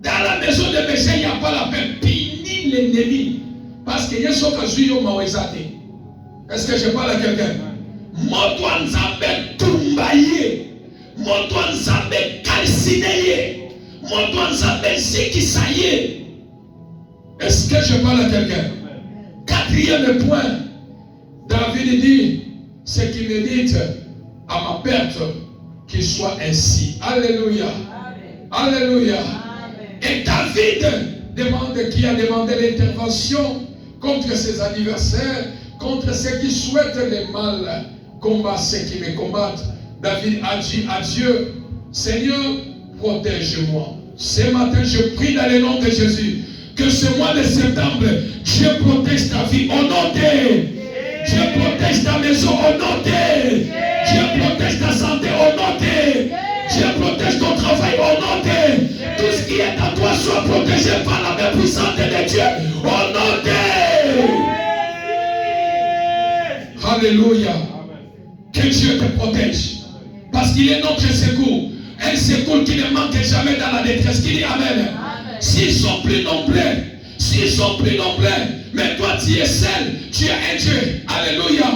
Dans la maison des méchants, il n'y a pas la paix. Punir l'ennemi. Parce qu'il y a ce que je suis au Mawezate. Est-ce que je parle à quelqu'un? Moto Nzambe Tumba ye. Moto nzambe calciné ye. Moto nzambe zikisa ye. Est-ce que je parle à quelqu'un? Quatrième point, David dit, ce qui médite à ma perte, qu'il soit ainsi. Alléluia. Amen. Alléluia. Amen. Et David qui a demandé l'intervention contre ses adversaires, contre ceux qui souhaitent le mal, combat ceux qui me combattent. David a dit à Dieu, Seigneur, protège-moi. Ce matin, je prie dans le nom de Jésus, que ce mois de septembre, Dieu protège ta vie au nom de Dieu protège ta maison au nom de Dieu protège ta santé au nom de Dieu protège ton travail au nom de tout ce qui est à toi soit protégé par la main puissante de Dieu au nom de Alléluia. Que Dieu te protège parce qu'il est notre secours, un secours qui ne manque jamais dans la détresse. Qui dit Amen. S'ils sont plus nombreux, mais toi tu es seul, tu es un Dieu. Alléluia.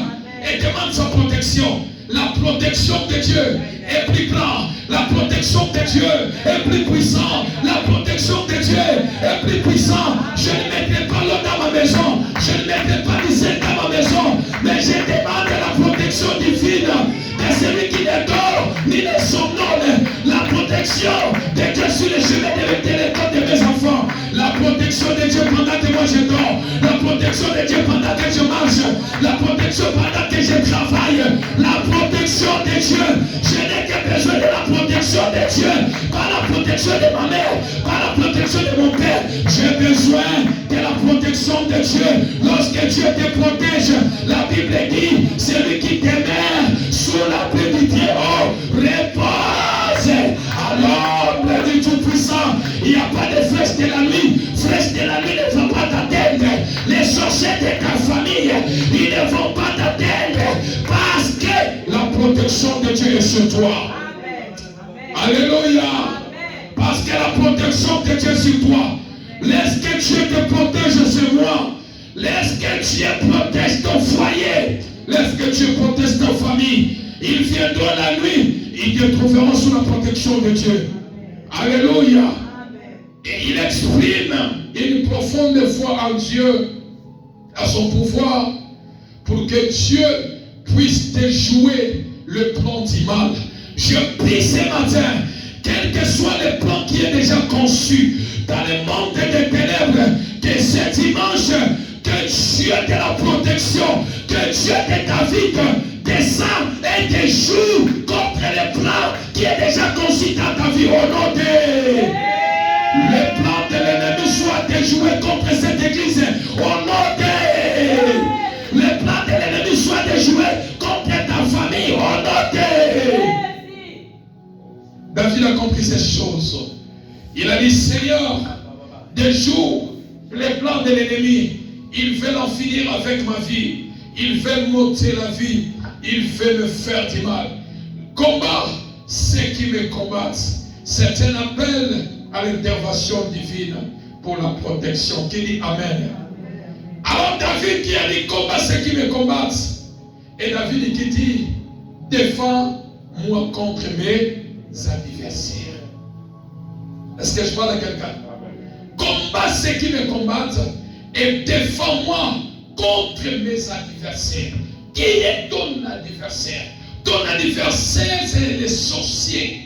Et demande sa protection. La protection de Dieu est plus grande. La protection de Dieu est plus puissante. La protection de Dieu est plus puissante. Je ne mettrai pas l'eau dans ma maison. Je ne mettrai pas du sel dans ma maison. Mais je demande la protection divine de celui qui ne dort ni ne somnole. La protection de Dieu sur le chemin de l'école de mes enfants. La protection de Dieu pendant que moi je dors. La protection de Dieu pendant que je marche. La protection pendant que je travaille. La protection de Dieu. Je n'ai que besoin de la protection de Dieu. Pas la protection de ma mère. Pas la protection de mon père. J'ai besoin de la protection de Dieu. Lorsque Dieu te protège, la Bible dit, celui qui t'aime sous la pluie du Dieu, repose à l'ombre du Tout-Puissant. Il n'y a pas de flèche de la nuit. Flèche de la nuit ne vont pas t'atteindre. Les sorciers de ta famille, ils ne vont pas t'atteindre. Parce que la protection de Dieu est sur toi. Amen. Alléluia. Amen. Parce que la protection de Dieu est sur toi. Laisse que Dieu te protège sur moi. Laisse que Dieu protège ton foyer. Laisse que Dieu protège ta famille. Ils viendront la nuit. Ils te trouveront sous la protection de Dieu. Alléluia. Et il exprime une profonde foi en Dieu, à son pouvoir, pour que Dieu puisse déjouer le plan du mal. Je prie ce matin, quel que soit le plan qui est déjà conçu dans le monde des ténèbres, que ce dimanche, que Dieu de la protection, que Dieu de David descend et te joue contre le plan qui est déjà conçu dans ta vie au nom de le plan de l'ennemi soit déjoué contre cette église au nom de le plan de l'ennemi soit déjoué contre ta famille au nom de David a compris ces choses. Il a dit Seigneur, déjoue les plans de l'ennemi. Ils veulent en finir avec ma vie. Ils veulent m'ôter la vie. Ils veulent me faire du mal. Combat ceux qui me combattent. C'est un appel à l'intervention divine pour la protection. Qui dit Amen. Alors David qui a dit combat ceux qui me combattent. Et David qui dit défends-moi contre mes adversaires. Est-ce que je parle à quelqu'un? Combat ceux qui me combattent et défends-moi contre mes adversaires. Qui est ton adversaire? Ton adversaire, c'est les sorciers.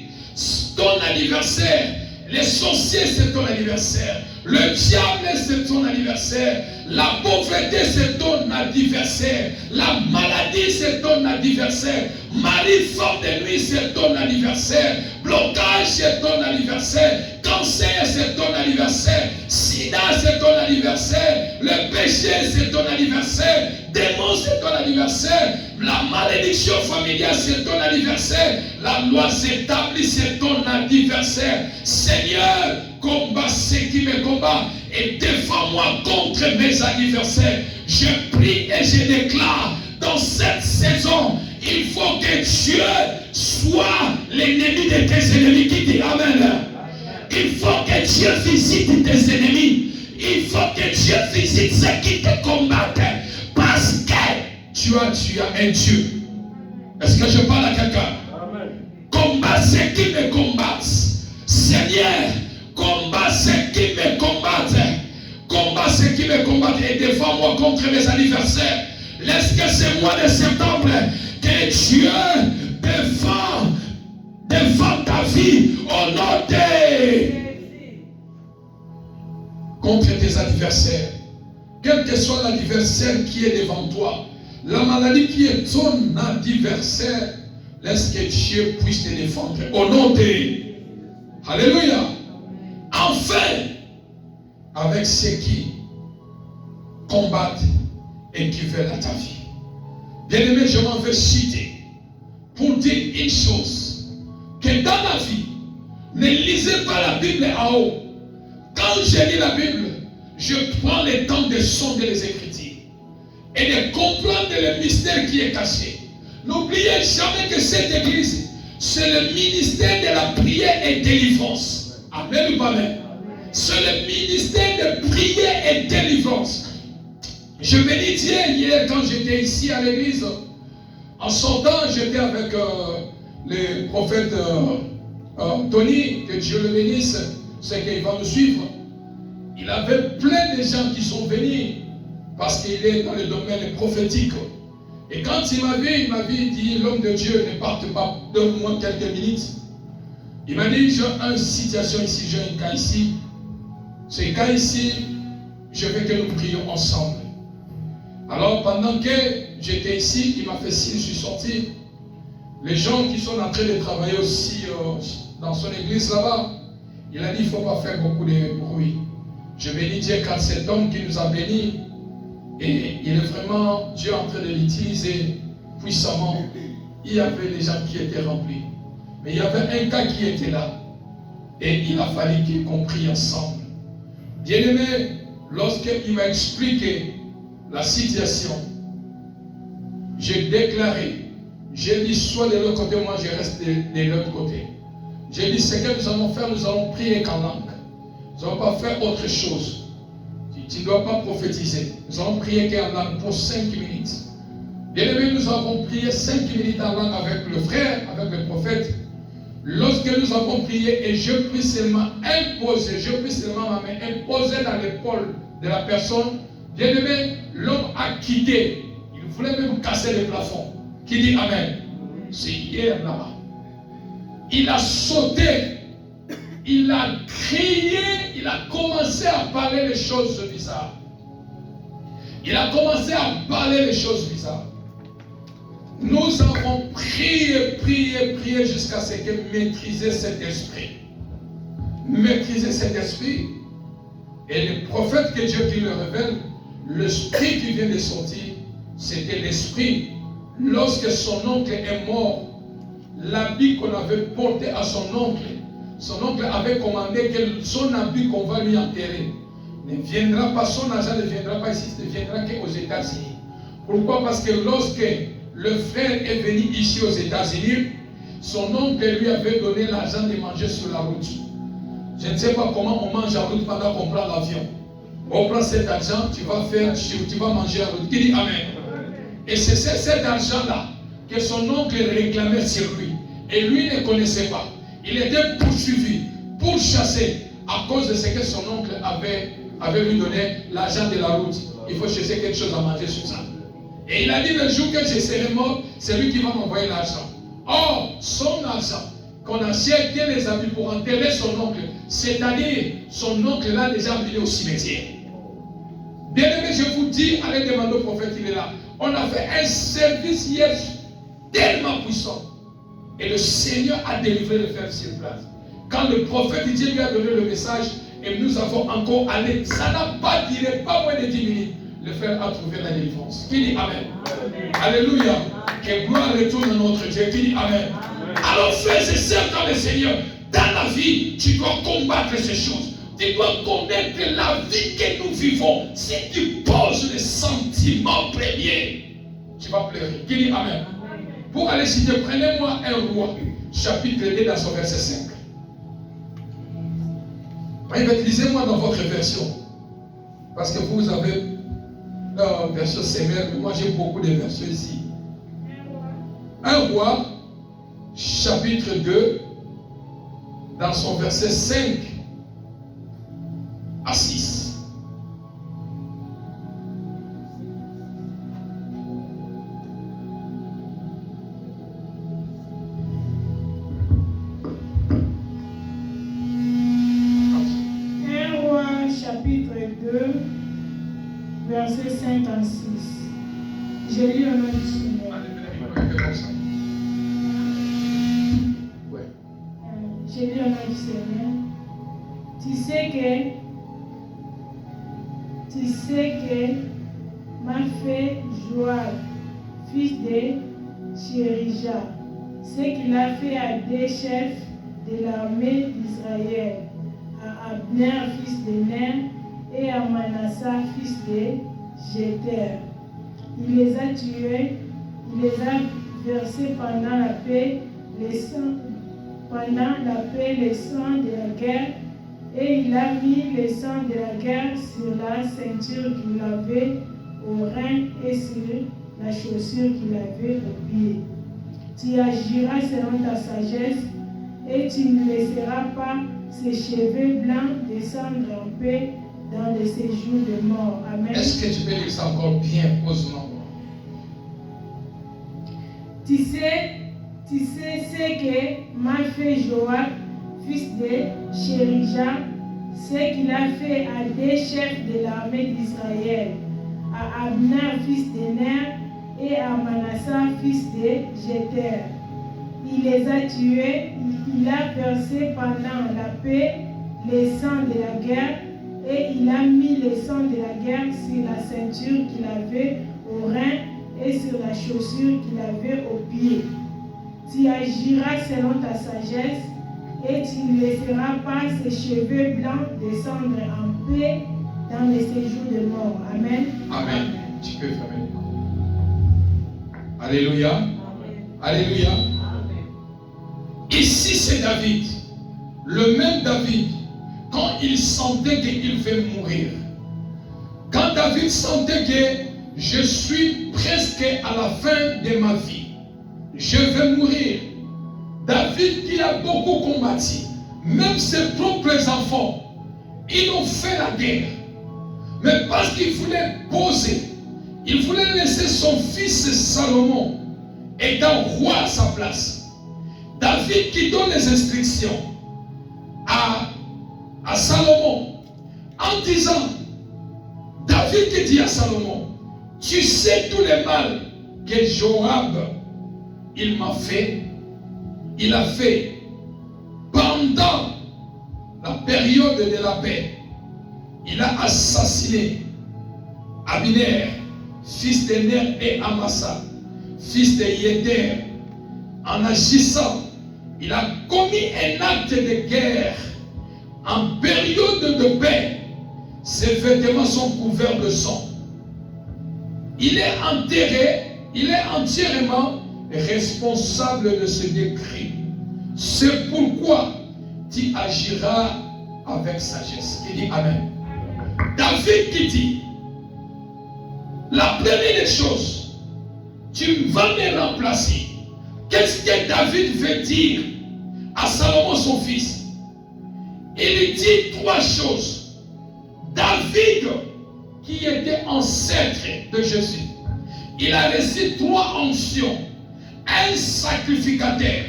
Ton adversaire, les sorciers, c'est ton adversaire. Le diable, c'est ton adversaire. La pauvreté, c'est ton adversaire. La maladie, c'est ton adversaire. Marie, femme de nuit, c'est ton adversaire. Blocage, c'est ton adversaire. Cancer, c'est ton adversaire. Sida, c'est ton adversaire. Le péché, c'est ton adversaire. Démon, c'est ton adversaire. La malédiction familiale, c'est ton adversaire. La loi s'établit, c'est ton adversaire. Seigneur, combat ceux qui me combattent et défends-moi contre mes adversaires. Je prie et je déclare dans cette saison, il faut que Dieu soit l'ennemi de tes ennemis. Qui dit Amen. Il faut que Dieu visite tes ennemis. Il faut que Dieu visite ceux qui te combattent. Parce que tu as un Dieu. Est-ce que je parle à quelqu'un? ceux qui me combattent. Seigneur, combat ceux qui me combattent. Combat ceux qui me combattent et défends-moi contre mes adversaires. Laisse que ce mois de septembre, que Dieu défend ta vie au nom de... Contre tes adversaires. Quel que soit l'adversaire qui est devant toi, la maladie qui est ton adversaire, laisse que Dieu puisse te défendre. Au nom de... Alléluia. Enfin, avec ceux qui combattent et qui veulent à ta vie. Bien-aimé, je m'en vais citer pour dire une chose, que dans la vie, ne lisez pas la Bible en haut. Quand je lis la Bible, je prends le temps de sonder les Écritures et de comprendre le mystère qui est caché. N'oubliez jamais que cette église, c'est le ministère de la prière et délivrance. Amen ou pas amen? C'est le ministère de prière et délivrance. Je bénis Dieu hier quand j'étais ici à l'église. En sortant, j'étais avec le prophète Tony, que Dieu le bénisse, c'est qu'il va nous suivre. Il avait plein de gens qui sont venus parce qu'il est dans le domaine prophétique. Et quand il m'avait dit, l'homme de Dieu, ne parte pas, donne-moi quelques minutes. Il m'a dit, j'ai une situation ici, j'ai un cas ici. Ce cas ici, je veux que nous prions ensemble. Alors pendant que j'étais ici, il m'a fait signe, je suis sorti. Les gens qui sont en train de travailler aussi dans son église là-bas, il a dit, il ne faut pas faire beaucoup de bruit. Je bénis Dieu car cet homme qui nous a bénis, et il est vraiment Dieu en train de l'utiliser puissamment. Il y avait des gens qui étaient remplis. Mais il y avait un cas qui était là. Et il a fallu qu'on prie ensemble. Bien-aimé, lorsqu'il m'a expliqué la situation, j'ai déclaré, j'ai dit soit de l'autre côté, moi je reste de l'autre côté. J'ai dit ce que nous allons faire, nous allons prier qu'en langue. Nous n'allons pas faire autre chose. Tu ne dois pas prophétiser. Nous allons prier qu'en langue pour 5 minutes. Bien-aimé, nous avons prié 5 minutes en langue avec le frère, avec le prophète. Lorsque nous avons prié et je prie seulement ma main imposée dans l'épaule de la personne, bien-aimé, l'homme a quitté. Il voulait même casser le plafond. Qui dit Amen? C'est hier là-bas. Il a sauté, il a crié, il a commencé à parler des choses bizarres. Il a commencé à parler des choses bizarres. Nous avons prié jusqu'à ce que maîtriser cet esprit. Maîtriser cet esprit. Et le prophète que Dieu qui le révèle, l'esprit qui vient de sortir, c'était l'esprit. Lorsque son oncle est mort, l'habit qu'on avait porté à son oncle avait commandé que son habit qu'on va lui enterrer ne viendra pas, son argent ne viendra pas ici, ne viendra qu'aux États-Unis. Pourquoi? Parce que lorsque le frère est venu ici aux États-Unis, son oncle lui avait donné l'argent de manger sur la route. Je ne sais pas comment on mange en route pendant qu'on prend l'avion. On prend cet argent, tu vas manger en route. Qui dit Amen? Et c'est cet argent-là que son oncle réclamait sur lui. Et lui ne connaissait pas. Il était poursuivi, pourchassé à cause de ce que son oncle avait lui donné, l'argent de la route. Il faut chercher quelque chose à manger sur ça. Et il a dit, le jour que je serai mort, c'est lui qui va m'envoyer l'argent. Or, son argent, qu'on a acheté les habits pour enterrer son oncle, c'est-à-dire son oncle l'a déjà amené au cimetière. Bien aimé, je vous dis, allez demander au prophète, il est là. On a fait un service hier tellement puissant. Et le Seigneur a délivré le frère sur place. Quand le prophète Dieu lui a donné le message, et nous avons encore allé, ça n'a pas duré pas moins de 10 minutes. Le frère a trouvé la délivrance. Qui dit Amen? Amen. Alléluia. Que gloire retourne à notre Dieu. Qui dit Amen? Amen. Alors frères et sœurs dans le Seigneur, dans la vie, tu dois combattre ces choses. Tu dois connaître la vie que nous vivons. Si tu poses les sentiments premiers, tu vas pleurer. Qui dit Amen? Pour aller citer, prenez-moi un roi, chapitre 2 dans son verset 5. Lisez-moi dans votre version. Parce que vous avez version sévère, mais moi j'ai beaucoup de versions ici. Un roi, chapitre 2, dans son verset 5 à 6. Chapitre 2, verset 5 à 6. J'ai lu au nom du Seigneur. J'ai lu au nom du Seigneur. Tu sais que m'a fait Joab, fils de Chérija, ce qu'il a fait à des chefs de l'armée d'Israël, à Abner, fils de Ner, et à Manasseh, fils de Jéter. Il les a tués, il les a versés pendant la paix, les sangs de la guerre, et il a mis le sang de la guerre sur la ceinture qu'il avait au rein et sur la chaussure qu'il avait au pied. Tu agiras selon ta sagesse, et tu ne laisseras pas ses cheveux blancs descendre en paix dans le séjour de mort. Amen. Est-ce que tu peux lire ça encore bien, posément? Tu sais ce que m'a fait Joab, fils de Chérija, ce qu'il a fait à des chefs de l'armée d'Israël, à Abner, fils de Ner, et à Manasseh, fils de Jéter. Il les a tués, il a versé pendant la paix les sangs de la guerre, et il a mis le sang de la guerre sur la ceinture qu'il avait au rein et sur la chaussure qu'il avait au pied. Tu agiras selon ta sagesse, et tu ne laisseras pas ses cheveux blancs descendre en paix dans les séjours de mort. Amen. Amen. Tu peux fermer les mains. Alléluia. Amen. Alléluia. Amen. Ici c'est David. Le même David, quand il sentait qu'il veut mourir, quand David sentait que je suis presque à la fin de ma vie, je vais mourir. David qui a beaucoup combattu, même ses propres enfants, ils ont fait la guerre. Mais parce qu'il voulait poser, il voulait laisser son fils Salomon étant roi à sa place. David qui donne les instructions à Salomon en disant, David qui dit à Salomon, tu sais tout le mal que Joab il m'a fait, il a fait pendant la période de la paix. Il a assassiné Abner, fils de Ner, et Amasa, fils de Yéter. En agissant, il a commis un acte de guerre. En période de paix, ses vêtements sont couverts de sang. Il est enterré, il est entièrement responsable de ce décret. C'est pourquoi tu agiras avec sagesse. Il dit Amen. David qui dit, la première des choses, tu vas me remplacer. Qu'est-ce que David veut dire à Salomon son fils? Il dit trois choses. David, qui était ancêtre de Jésus, il a reçu trois onctions. Un sacrificateur,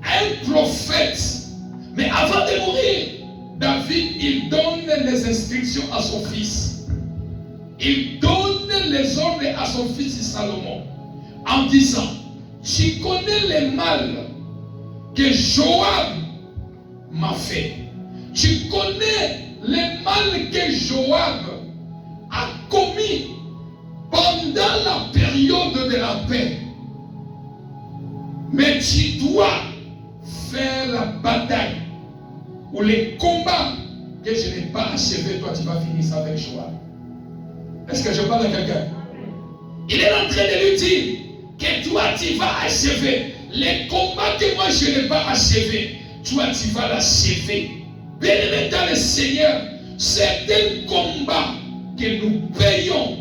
un prophète. Mais avant de mourir, David, il donne les instructions à son fils. Il donne les ordres à son fils Salomon en disant, tu connais le mal que Joab m'a fait. Tu connais le mal que Joab a commis pendant la période de la paix. Mais tu dois faire la bataille ou les combats que je n'ai pas achevés. Toi, tu vas finir ça avec Joab. Est-ce que je parle à quelqu'un? Il est en train de lui dire que toi, tu vas achever les combats que moi, je n'ai pas achevés. Toi, tu vas l'achever. Bien-aimé dans le Seigneur, certains combats que nous payons,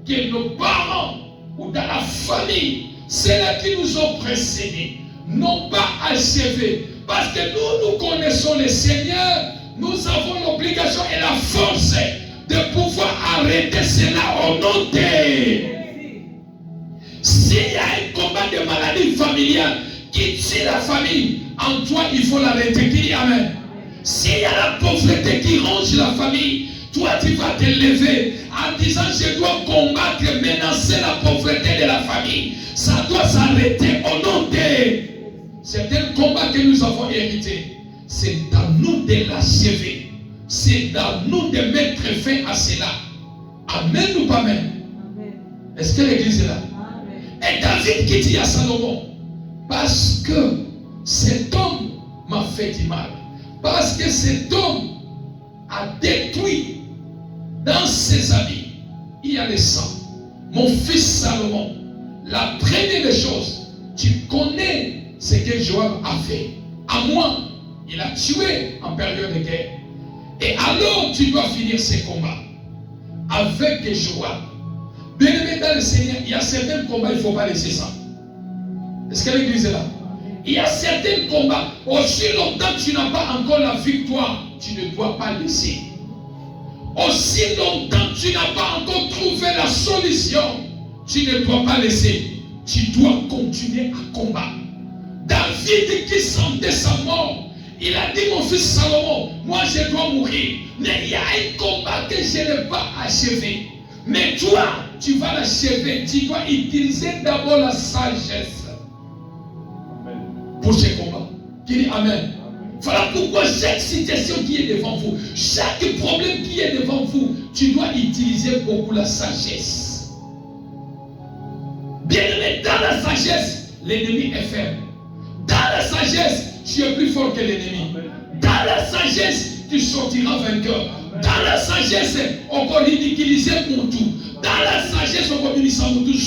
que nos parents ou dans la famille, ceux-là qui nous ont précédés, n'ont pas achevé. Parce que nous connaissons le Seigneur, nous avons l'obligation et la force de pouvoir arrêter cela au nom de... S'il y a un combat de maladie familiale qui tue la famille, en toi il faut l'arrêter. Qui dit Amen? S'il y a la pauvreté qui ronge la famille, toi tu vas te lever en disant je dois combattre, menacer la pauvreté de la famille. Ça doit s'arrêter au nom de... C'est un combat que nous avons hérité. C'est à nous de l'achever. C'est à nous de mettre fin à cela. Amen ou pas amen? Est-ce que l'église est là? Amen. Et David qui dit à Salomon, parce que cet homme m'a fait du mal, parce que cet homme a détruit dans ses habits, il y a le sang. Mon fils Salomon, la première des choses, tu connais ce que Joab a fait. À moi, il a tué en période de guerre. Et alors, tu dois finir ces combats avec Joab. Bien aimé dans le Seigneur, il y a certains combats, il ne faut pas laisser ça. Est-ce que l'église est là? Il y a certains combats, aussi longtemps que tu n'as pas encore la victoire, tu ne dois pas laisser. Aussi longtemps que tu n'as pas encore trouvé la solution, tu ne dois pas laisser. Tu dois continuer à combattre. David qui sentait sa mort, il a dit mon fils Salomon, moi je dois mourir. Mais il y a un combat que je n'ai pas achevé. Mais toi, tu vas l'achever. Tu dois utiliser d'abord la sagesse pour ce combat. Qui dit Amen. Voilà pourquoi chaque situation qui est devant vous, chaque problème qui est devant vous, tu dois utiliser beaucoup la sagesse. Bien aimé, dans la sagesse, l'ennemi est faible. Dans la sagesse, tu es plus fort que l'ennemi. Dans la sagesse, tu sortiras vainqueur. Dans la sagesse, on peut ridiculiser pour tout. Dans la sagesse, on peut ministrer pour tout.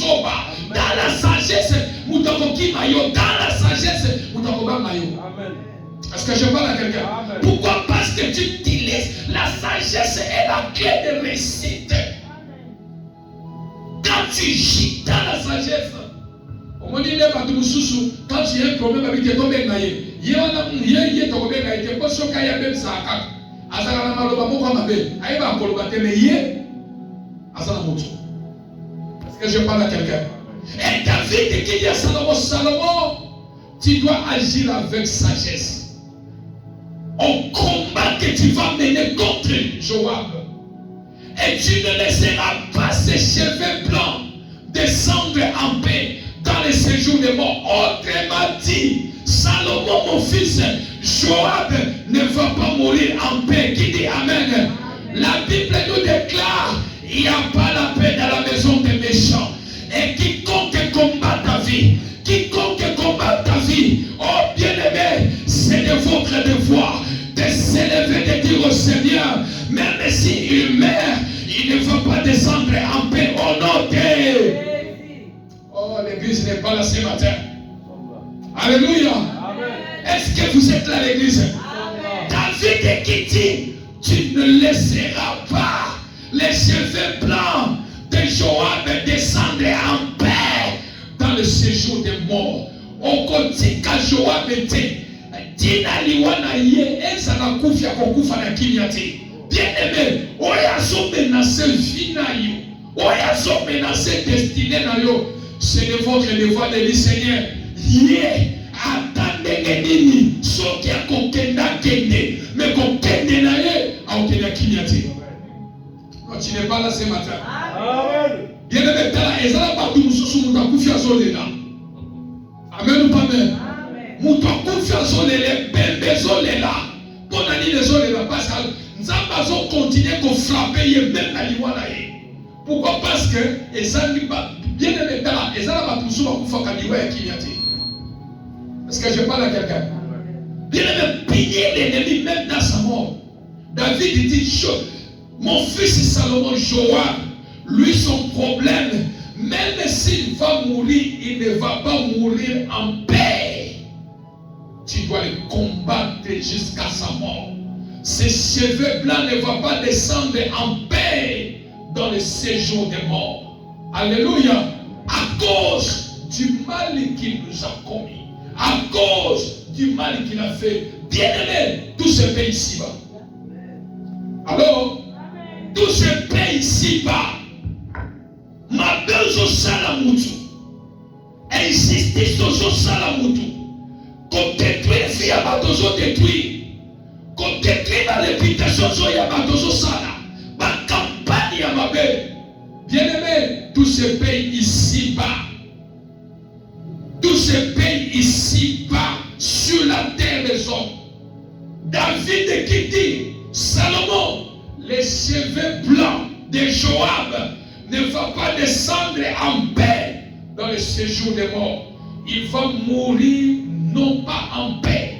Dans la sagesse, on peut maillot. Dans la sagesse, on peut maillot. Est-ce que je parle à quelqu'un? Pourquoi? Parce que tu utilises la sagesse est la clé de réussite. Quand tu gis dans la sagesse, on dit quand tu as un problème avec tes tombés, il y a un tombé, il y a un poisson qui a même ça. Est-ce que je parle à quelqu'un? Et David qui dit à Salomon, Salomon, tu dois agir avec sagesse. Au combat que tu vas mener contre Joab. Et tu ne laisseras pas ses cheveux blancs descendre en paix dans les séjours des morts. Autrement dit, Salomon, mon fils, Joab ne va pas mourir en paix. Qui dit Amen? La Bible nous déclare, il n'y a pas la paix dans la maison des méchants. Et quiconque combat ta vie, oh bien-aimé, c'est de votre devoir de s'élever, de dire au Seigneur, même si il meurt, il ne va pas descendre en paix au nom de... Oh, l'église n'est pas là ce matin. Alléluia. Est-ce que vous êtes là, l'église? David qui dit, tu ne laisseras pas les cheveux blancs de Joab descendre en paix dans le séjour des morts. Au côté que Joab était, Dina liwana ye, ezana kufia kokufa na kinyati. Bien aimé, oyazo menacer vie na yo, oyazo menacer destinée na yo. C'est de votre devoir de dire Seigneur, yé, attendez nini, soki ya kokenda kende, mais kokende na ye, a okenda kinyati. Quand tu n'es pas là ce matin. Amen. Bien aimé, tala ezala batu mususu muta kufia zolela. Amen ou pas amen? Muta kufia zolela, bembe zolela. Bonani les zolela parce que nzamba zo continuer ko frapper ye même na liwana ye. Pourquoi? Parce que ezali ba bien aimé tala ezala batu mususu bakufa kadiwa ya kinyati. Est-ce que je parle à quelqu'un? Bien aimé, piller l'ennemi même dans sa mort. David dit mon fils Salomon, Joab, lui son problème, même s'il va mourir, il ne va pas mourir en paix. Tu dois le combattre jusqu'à sa mort. Ses cheveux blancs ne vont pas descendre en paix dans le séjour des morts. Alléluia. À cause du mal qu'il nous a commis, à cause du mal qu'il a fait. Bien-aimé, tout se paie ici-bas. Alors, tout se paie ici-bas. Ma besoin salamutu. Injustice au salamutu. Qu'on détruit vie à batozo détruit. Qu'on détruit la réputation à batozo sala. Ma campagne à ma belle. Bien-aimé, tout se paye ici-bas. Tout se paye ici-bas, sur la terre des hommes. David qui dit, Salomon, les cheveux blancs de Joab ne vont pas descendre en paix dans le séjour des morts. Il va mourir non pas en paix.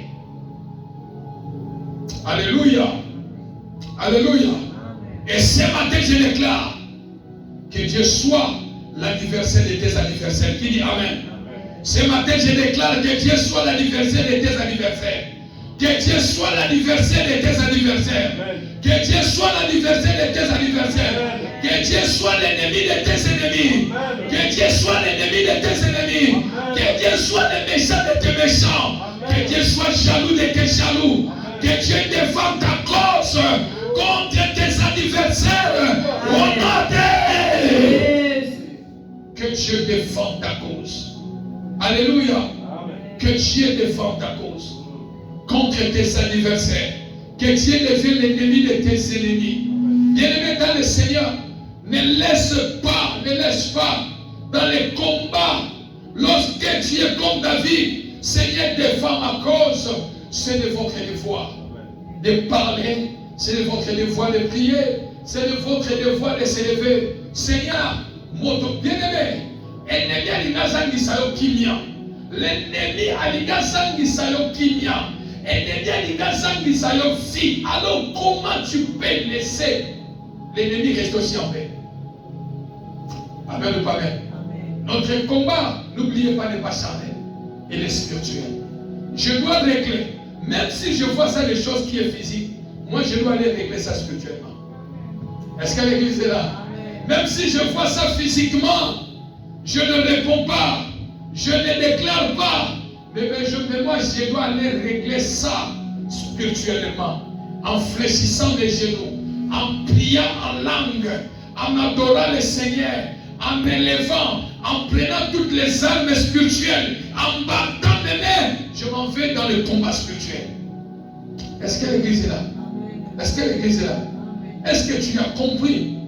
Alléluia. Alléluia. Et ce matin, je déclare que Dieu soit l'adversaire de tes adversaires. Qui dit Amen? Ce matin, je déclare que Dieu soit l'adversaire de tes adversaires. Que Dieu soit l'adversaire de tes adversaires. Que Dieu soit l'adversaire de tes adversaires. Que Dieu soit l'ennemi de tes ennemis. Que Dieu soit l'ennemi de tes ennemis. Que Dieu soit le méchant de tes méchants. Que Dieu soit jaloux de tes jaloux. Que Dieu défende ta cause contre tes adversaires. Au nom de que Dieu défende ta cause. Alléluia. Amen. Que Dieu défende ta cause contre tes adversaires. Que Dieu devienne l'ennemi de tes ennemis. Bien-aimé dans le Seigneur, ne laisse pas dans les combats. Lorsque tu es comme David, Seigneur défend ma cause. C'est de votre devoir de parler, c'est de votre devoir de prier, c'est de votre devoir de s'élever. Seigneur, mon bien-aimé, ennemi alinazangisa yo kimia. L'ennemi alinazangisa yo kimia. Ennemi alinazangisa yo fi. Alors comment tu peux laisser l'ennemi rester aussi en paix? Amen ou pas amen? Notre combat, n'oubliez pas, n'est pas charnel, il est spirituel. Je dois régler, même si je vois ça des choses qui est physique, moi je dois aller régler ça spirituellement. Est-ce que l'église est là? Même si je vois ça physiquement, je ne réponds pas, je ne déclare pas, mais moi je dois aller régler ça spirituellement, en fléchissant les genoux, en priant en langue, en adorant le Seigneur, en m'élevant, en prenant toutes les armes spirituelles, en battant mes mains, je m'en vais dans le combat spirituel. Est-ce que l'église est là? Est-ce que l'église est là? Est-ce que tu as compris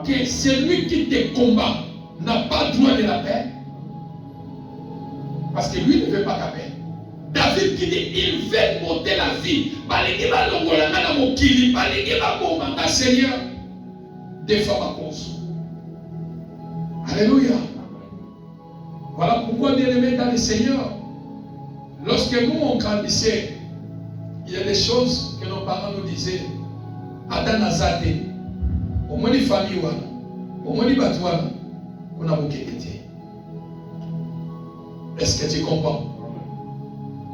que celui qui te combat n'a pas droit de la paix? Parce que lui ne veut pas ta paix. David qui dit, il veut monter la vie. Seigneur, défends ma cause. Alléluia. Voilà pourquoi, bien-aimés dans le Seigneur, lorsque nous on grandissait, il y a des choses que nos parents nous disaient. Adam Azate, au moins les familles, au moins les batouanes, on a beaucoup été. Est-ce que tu comprends?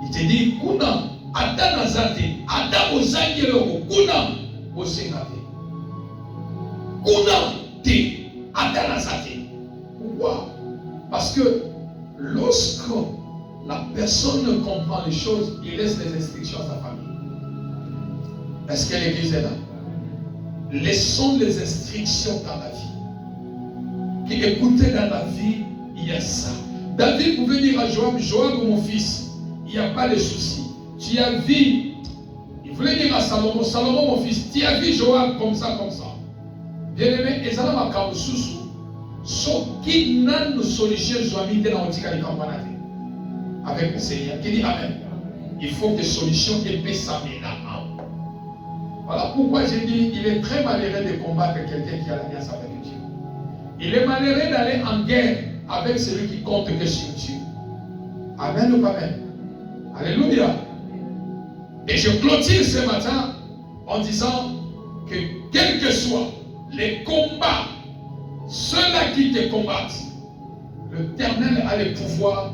Il te dit, Kuna, Adam Azate, Adam Ozangelo, Kuna, Osengate. Kuna, te, Adam Azate. Pourquoi? Parce que lorsque la personne ne comprend les choses, il laisse les instructions à sa famille. Est-ce que l'église est là? Laissons les instructions dans la vie. Qui écoutez dans la vie, il y a ça. David pouvait dire à Joab, Joab mon fils, il n'y a pas de souci. Tu as vu, il voulait dire à Salomon, Salomon mon fils, tu as vu Joab comme ça, comme ça. Bien-aimé, et ça n'a pas qu'à sous. Sauf qu'il n'a de solution joamite dans le tika de campanade. Avec le Seigneur, qui dit Amen. Il faut que solution épée s'amène. Voilà pourquoi j'ai dit, il est très malheureux de combattre quelqu'un qui a l'alliance avec Dieu. Il est malheureux d'aller en guerre avec celui qui compte que sur Dieu. Amen ou pas Amen? Alléluia. Et je clôture ce matin en disant que quels que soient les combats, ceux-là qui te combattent, l'Éternel a le pouvoir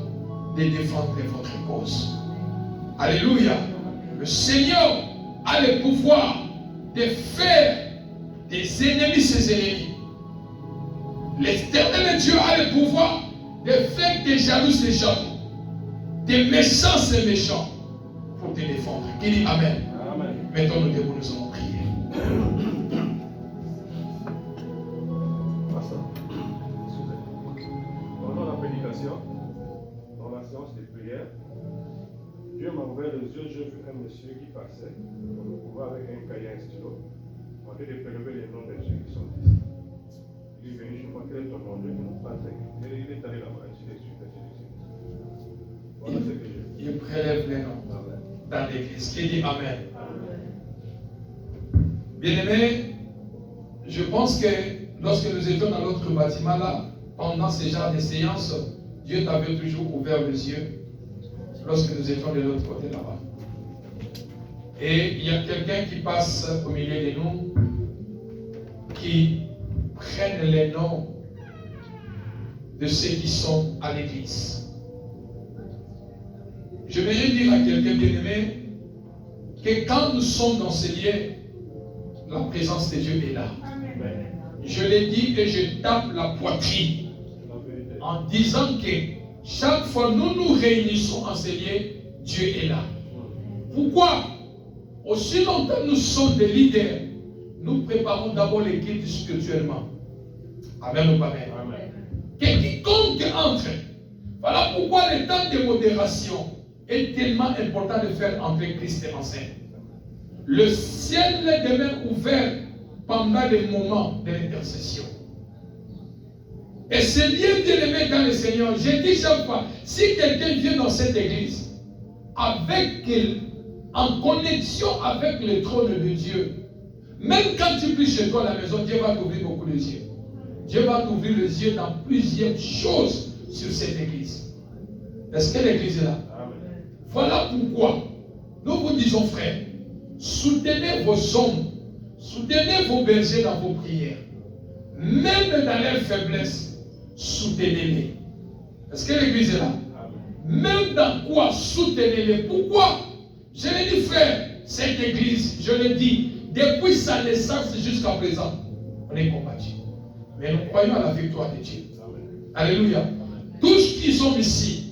de défendre votre cause. Alléluia. Le Seigneur a le pouvoir de faire des ennemis ses ennemis. L'Éternel Dieu a le pouvoir de faire des jaloux ses jaloux, des méchants ses méchants. te défendre. Qui dit Amen? Amen. Mettons-nous debout, nous allons prier. Pendant la prédication, dans la séance de prière, Dieu m'a ouvert les yeux, j'ai vu un monsieur qui passait, on le pouvoir avec un cahier et un stylo, en train de prélever les noms des gens qui sont ici. Il est venu, je crois qu'il est ton nom, Dieu ne pas avec. Il est allé là-bas, ainsi de suite. Voilà ce que j'ai vu. Il prélève les noms dans l'église. Qui dit Amen? Bien-aimé, je pense que lorsque nous étions dans l'autre bâtiment là, pendant ce genre de séances, Dieu t'avait toujours ouvert les yeux lorsque nous étions de l'autre côté là-bas. Et il y a quelqu'un qui passe au milieu de nous qui prennent les noms de ceux qui sont à l'église. Je vais dire à quelqu'un bien-aimé que quand nous sommes dans ces lieux, la présence de Dieu est là. Amen. Je l'ai dit et je tape la poitrine en disant que chaque fois nous nous réunissons en ces lieux, Dieu est là. Pourquoi? Aussi longtemps nous sommes des leaders, nous préparons d'abord l'équipe spirituellement. Amen ou pas amen? Amen. Que quiconque entre. Voilà pourquoi le temps de modération est tellement important de faire entrer Christ en scène. Le ciel demeure ouvert pendant les moments de l'intercession. Et c'est lié bien-aimé dans le Seigneur. J'ai dit chaque fois, si quelqu'un vient dans cette église en connexion avec le trône de Dieu, même quand tu pries chez toi à la maison, Dieu va t'ouvrir beaucoup les yeux. Dieu va t'ouvrir les yeux dans plusieurs choses sur cette église. Est-ce que l'église est là? Amen. Voilà pourquoi nous vous disons, frères, soutenez vos hommes, soutenez vos bergers dans vos prières. Même dans leur faiblesse, soutenez-les. Est-ce que l'église est là? Amen. Même dans quoi, soutenez-les. Pourquoi? Je l'ai dit, frère, cette église, je l'ai dit, depuis sa naissance jusqu'à présent, on est combattu. Mais nous croyons à la victoire de Dieu. Amen. Alléluia. Tous qui sont ici,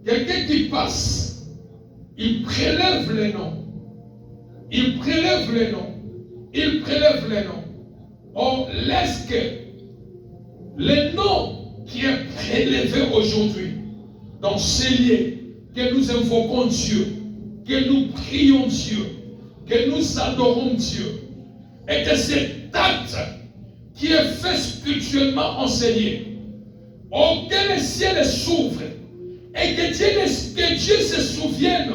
quelqu'un qui passe, il prélève les noms. Il prélève les noms. Il prélève les noms. On laisse que les noms qui est prélevé aujourd'hui, dans ces lieux, que nous invoquons Dieu, que nous prions Dieu, que nous adorons Dieu, et que cet acte qui est fait spirituellement enseigné, auquel le ciel s'ouvre, et que Dieu se souvienne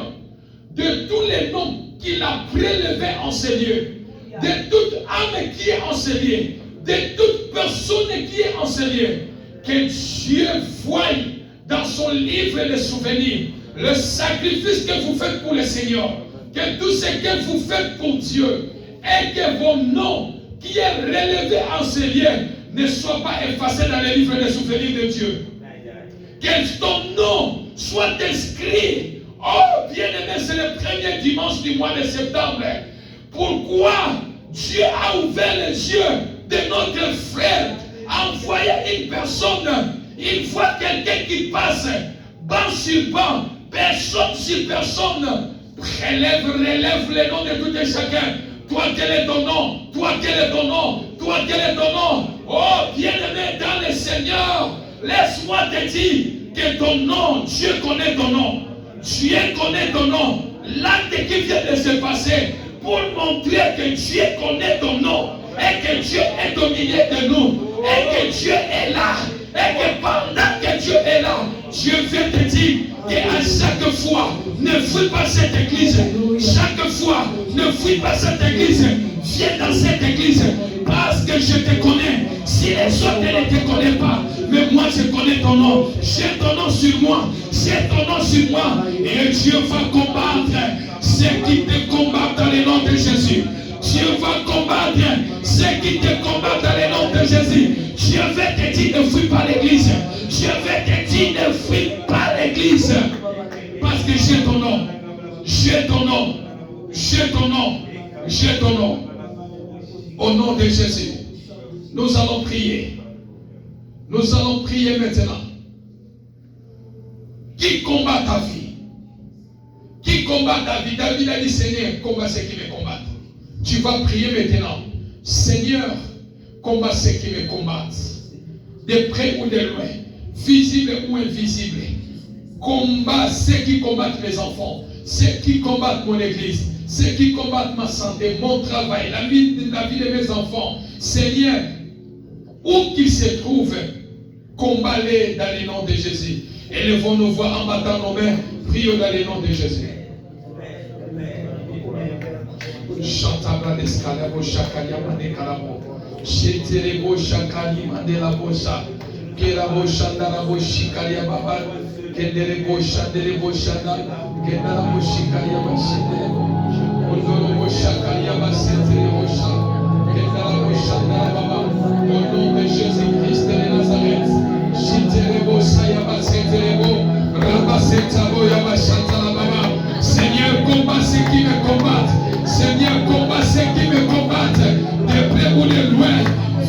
de tous les noms qu'il a prélevés en ces lieux, de toute âme qui est en ces lieux, de toute personne qui est en ces lieux, que Dieu voie dans son livre de souvenirs le sacrifice que vous faites pour le Seigneur, que tout ce que vous faites pour Dieu, et que vos noms qui est relevé en ces lieux ne soient pas effacés dans le livre de souvenirs de Dieu. Que ton nom soit inscrit. Oh, bien-aimé, c'est le premier dimanche du mois de septembre. Pourquoi Dieu a ouvert les yeux de notre frère, a envoyé une personne, il voit quelqu'un qui passe, banc sur banc, personne sur personne, relève les noms de tout et chacun. Toi, quel est ton nom? Toi, quel est ton nom? Toi, quel est ton nom? Oh, bien-aimé dans le Seigneur, laisse-moi te dire que ton nom, Dieu connaît ton nom. Dieu connaît ton nom. L'acte qui vient de se passer pour montrer que Dieu connaît ton nom et que Dieu est au milieu de nous et que Dieu est là et que pendant que Dieu est là, Dieu veut te dire qu'à chaque fois, ne fuis pas cette église. Chaque fois, ne fuis pas cette église. Viens dans cette église parce que je te connais. Si les autres ne te connaissent pas, mais moi je connais ton nom. J'ai ton nom sur moi. J'ai ton nom sur moi. Et Dieu va combattre ceux qui te combattent dans le nom de Jésus. Dieu va combattre ceux qui te combattent dans le nom de Jésus. Dieu veut te dire ne fuis pas l'église. Dieu veut te dire ne fuis pas l'église. Parce que j'ai ton nom. J'ai ton nom. J'ai ton nom. J'ai ton nom. Au nom de Jésus, nous allons prier. Nous allons prier maintenant. Qui combat ta vie? Qui qui combat David? David a dit, Seigneur, combat ceux qui me combattent. Tu vas prier maintenant. Seigneur, combat ceux qui me combattent. De près ou de loin, visible ou invisible. Combat ceux qui combattent mes enfants, ceux qui combattent mon église, ceux qui combattent ma santé, mon travail, la vie de mes enfants. Seigneur, où qu'ils se trouvent, combat-les dans le nom de Jésus. Élevons nos voix en battant nos mains, prions dans le nom de Jésus. Chantabla d'escalabo, chakaliama de calabo, chetelebo, chakalima de la bosa, kelabo, chandarabo, chikaliababa, kendelebo, chandelebo, chanda, kendarabo, chikaliaba, chetelebo, ondorobo, chakaliaba, chetelebo, kendarabo, chandarababa, au nom de Jésus-Christ de Nazareth, chetelebo, sayaba, chetelebo, rabba, setabo, yaba, chantarababa. Seigneur, combat ceux qui me combattent. Seigneur, combat ceux qui me combattent, de près ou de loin,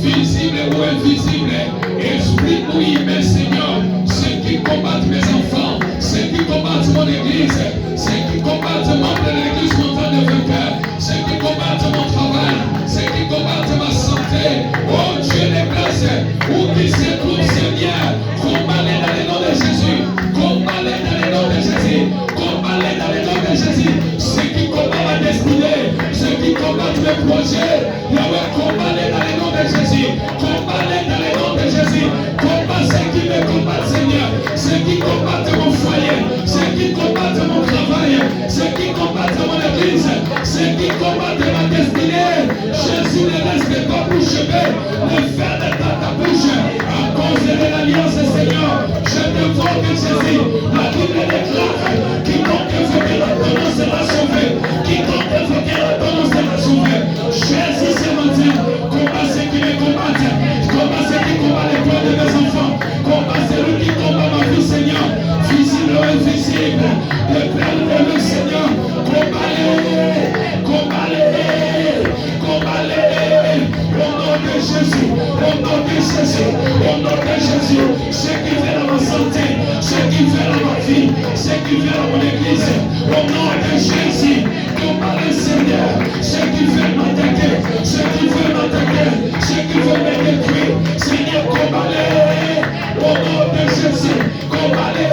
visible ou invisible, esprit ou humain, Seigneur, ceux qui combattent mes enfants, ceux qui combattent mon église, ceux qui combattent membres de l'église montagne de vainqueur, ceux qui combattent mon travail, ceux qui combattent ma santé, oh Dieu les place, où qu'ils se trouvent, Seigneur, combat-les dans le nom de Jésus, combat-les dans le nom de Jésus, combat-les dans le nom de Jésus, ceux qui combattent ma destinée, ceux qui combattent mes projets, Yahweh, combat-les dans le nom de Jésus, combat-les dans le nom de Jésus, combat ceux qui me combattent, Seigneur, ceux qui combattent mon foyer, ceux qui combattent mon travail, ceux qui combattent mon église, ceux qui combattent ma destinée. Jésus ne reste pas bouche bée, ne ferme pas ta bouche à cause de l'alliance, Seigneur. Je te vois que Jésus, la Bible déclare, quiconque invoquera ton nom sera sauvé, quiconque invoquera ton nom sera sauvé. Jésus ce matin, combat ceux qui me combattent, combat ceux qui combattent les plans de mes enfants, combat celui qui combat ma vie, Seigneur, visible ou invisible, de plein de le Seigneur, combat-les, combat-les, combat-les, au nom de Jésus, au nom de Jésus, au nom de Jésus, ceux qui viennent à ma santé, ceux qui viennent à ma vie, ceux qui viennent à mon église, au nom de Jésus, combat-les, Seigneur, ceux qui veulent m'attaquer, ceux qui veulent m'attaquer, ceux qui veulent me détruire, Seigneur, combat-les, au nom de Jésus, combat-les,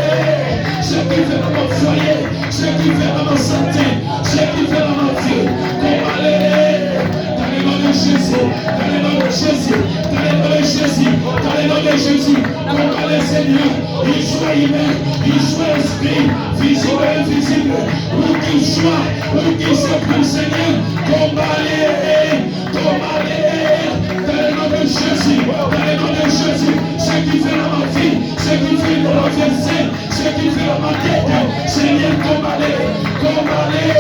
ceux qui veulent à mon foyer, ceux qui veulent à ma santé, ceux qui veulent à ma vie, combat-les, dans le nom de Jésus, dans le nom de Jésus, dans le nom de Jésus, dans le nom de Jésus, combat-les, Seigneur, il soit humain, il soit esprit, visible et invisible, où qu'il soit, où qu'il se trouve, Seigneur, combat-les, combat-les, dans le nom de Jésus, dans le nom de Jésus, ceux qui veulent à ma vie, ceux qui veulent à ma versée, ceux qui veulent à ma tête, Seigneur, combat-les, combat-les,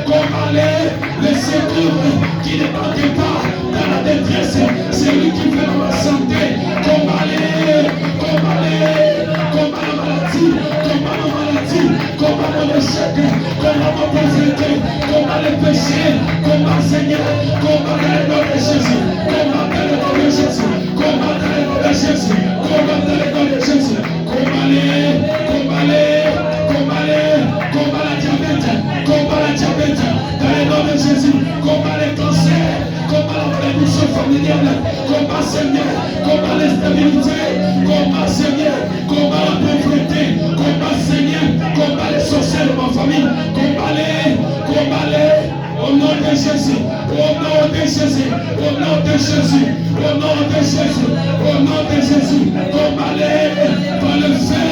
combat-les, les secours qui ne manquent pas dans la détresse, celui qui veut à ma santé, combat-les, combat-les, combat la maladie, combat la maladie, combat mon échec, combat ma pauvreté, combat les péchés, combat Seigneur, combat dans le nom de Jésus, combat dans le nom de Jésus, combat dans le nom de Jésus, combat dans le nom de Jésus, combat-les, combat-les, combat-les, combat la diabète, combat la diabète, dans le nom de Jésus, combat les cancers, combat la malédiction familiale, combat Seigneur, combat l'instabilité, combat Seigneur, combat la pauvreté, combat Seigneur, combat les sorciers de ma famille, combat-les, combat-les, au nom de Jésus, au nom de Jésus, au nom de Jésus, au nom de Jésus, au nom de Jésus, combat-les par le feu,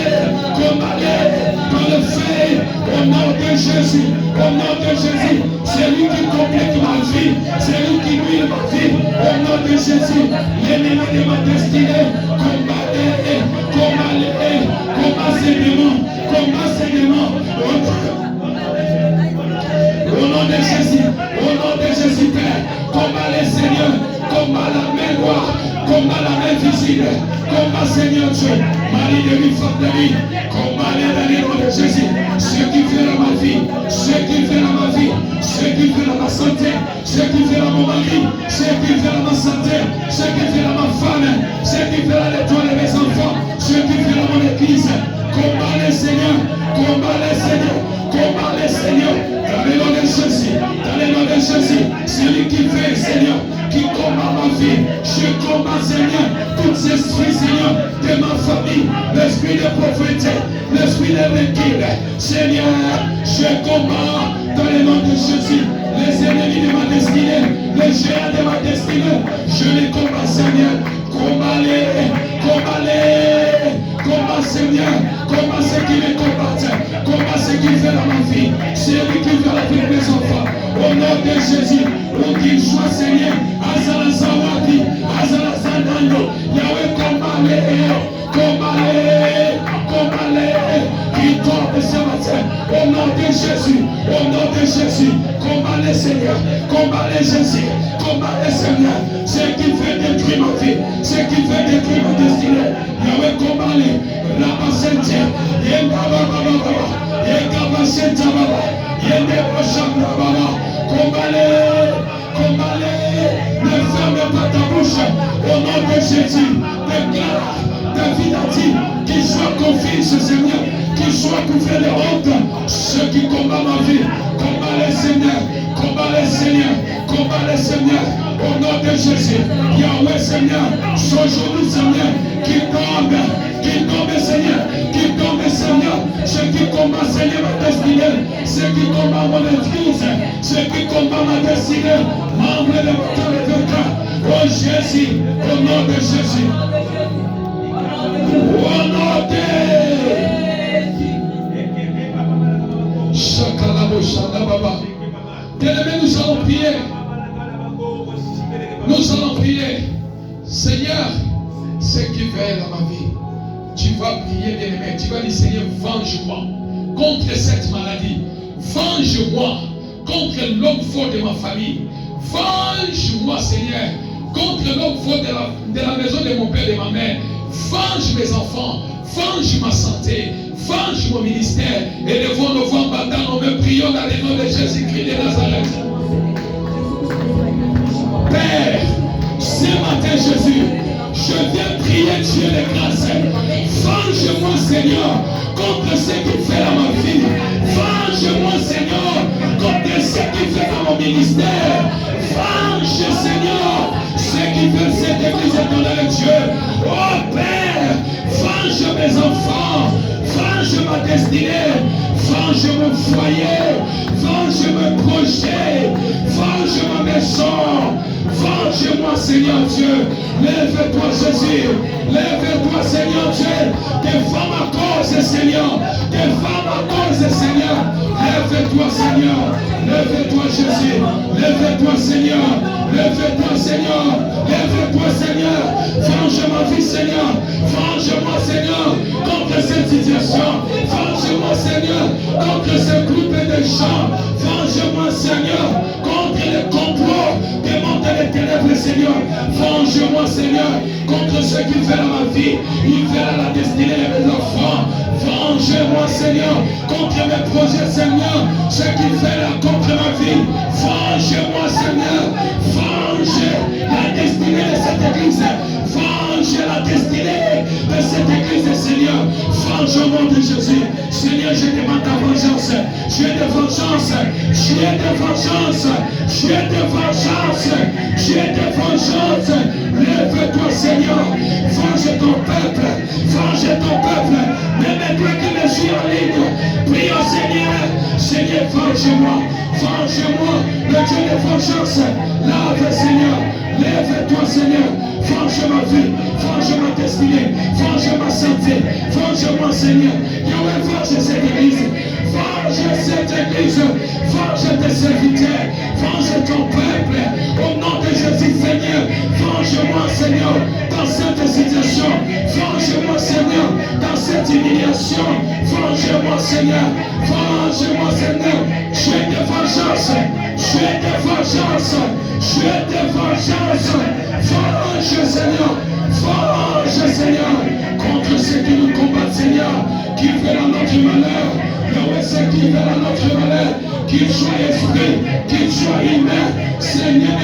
combat-les par le feu, au nom de Jésus, au nom de Jésus, c'est lui qui complète ma vie, c'est lui qui brille ma vie, au nom de Jésus, l'ennemi de ma destinée, combat-les, combat-les, combat ces démons, combat ces démons, au nom de Jésus, au nom de Jésus, Père, combat les Seigneurs, combat la main noire, combat la main visible, combat Seigneur Dieu, mari de vie, femme de vie, combat les dans le nom de Jésus, ceux qui veulent ma vie, ceux qui veulent ma vie, ceux qui veulent ma santé, ceux qui veulent mon mari, ceux qui veulent ma santé, ceux qui veulent ma femme, ceux qui veulent l'étoile de mes enfants, ceux qui veulent mon église, combat les Seigneurs, combat les Seigneurs, combat les Seigneurs, qui fait, Seigneur, qui combat ma vie. Je combats, Seigneur, tous ces esprits, Seigneur, de ma famille, l'esprit de pauvreté, l'esprit de métier. Seigneur, je combats dans le nom de Jésus les ennemis de ma destinée, les géants de ma destinée. Je les combats, Seigneur. Combat-les, combat-les, combat, Seigneur, combat ceux qui me combattent, combat ceux qui veulent dans ma vie, c'est lui qui veut la vie de mes enfants. Au nom de Jésus, où qu'il soit, Seigneur, Azala Zawadi, Azala Zanando, Yahweh, combat-les, combat-les, combat-les, qui tombent ce matin. Au nom de Jésus, au nom de Jésus, combat-les, Seigneur, combat-les, Jésus, combat-les, Seigneur, ceux qui veulent détruire ma vie, ceux qui veulent détruire ma destinée. Yahweh, combat-les, Rabasente, Yendaba Baba, Yekabasente Baba, Yendeba Shanda Baba, combat-les, combat-les, ne ferme pas ta bouche. Au nom de Jésus, déclare, David a dit, qu'il soit confié, ce Seigneur, qu'il soit couvert de honte. Ceux qui combattent ma vie, combat les Seigneurs, combat les Seigneurs, combat les Seigneurs. Au nom de Jésus, Yahweh Seigneur, aujourd'hui Seigneur, qui tombe Seigneur, qui tombe Seigneur, ceux qui combattent Seigneur ma destinée, ceux qui combattent mon église, ceux qui combattent ma destinée, membre de votre cœur. Oh Jésus, au nom de Jésus. Au nom de Shakalabo Shandababa. Bien-aimés, nous allons prier. Nous allons prier. Seigneur, ce qui veille dans ma vie, tu vas prier, bien-aimé. Tu vas dire, Seigneur, venge-moi contre cette maladie. Venge-moi contre l'homme fort de ma famille. Venge-moi, Seigneur, contre l'homme fort de la maison de mon père et de ma mère. Venge mes enfants. Venge ma santé. Venge mon ministère. Et devant nos voix maintenant, nous me prions dans le nom de Jésus-Christ de Nazareth. Père, ce matin, Jésus, je viens prier Dieu de grâce. Venge-moi, Seigneur, contre ce qui fait dans ma vie. Venge-moi, Seigneur, contre ce qui fait dans mon ministère. Venge, Seigneur, ceux qui veulent cette église éternelle, Dieu. Oh Père, venge mes enfants, venge ma destinée, venge mon foyer, venge mes projets, venge ma maison. Venge-moi, Seigneur Dieu. Lève-toi, Jésus. Lève-toi, Seigneur Dieu. Défends ma cause, Seigneur. Défends ma cause, Seigneur. Lève-toi, Seigneur. Lève-toi, Jésus. Lève-toi, Seigneur. Lève-toi, Seigneur. Lève-toi, Seigneur. Venge ma vie, Seigneur. Venge-moi, Seigneur, contre cette situation. Venge-moi, Seigneur, contre ce groupe de gens. Venge-moi, Seigneur, contre les complots des mondes des ténèbres, Seigneur. Venge-moi, Seigneur, contre ceux qui veulent ma vie. Ils veulent la destinée de mes enfants. Venge-moi, Seigneur, contre mes projets, Seigneur. Ceux qui veulent contre ma vie. Venge-moi, Seigneur. Venge la destinée de cette église. Venge la destinée de cette église, Seigneur. Venge au nom de Jésus. Seigneur, je demande ta vengeance. Dieu de vengeance. Dieu de vengeance. Dieu de vengeance. Dieu de vengeance. Lève-toi, Seigneur. Venge ton peuple. Venge ton peuple. Même toi qui me suis en ligne. Prie au Seigneur. Seigneur, venge-moi. Venge-moi. Le Dieu de vengeance. Lave, Seigneur. Lève-toi, Seigneur. Venge ma vie. Venge ma destinée. Venge ma santé. Venge-moi, Seigneur. Yahweh, venge cette église. Venge cette église. Venge tes serviteurs. Venge ton peuple. Au nom de Jésus, Seigneur. Venge-moi, Seigneur, dans cette situation. Venge-moi, Seigneur, dans cette humiliation. Venge-moi, Seigneur. Venge-moi, Seigneur. Je de vengeance. Je de vengeance. Je de vengeance. Venge, Seigneur. Venge, Seigneur, contre ceux qui nous combattent, Seigneur, qui veulent notre malheur. Yahweh, ceux qui veulent notre malheur, qu'ils soient esprits, qu'ils soient humains. Seigneur,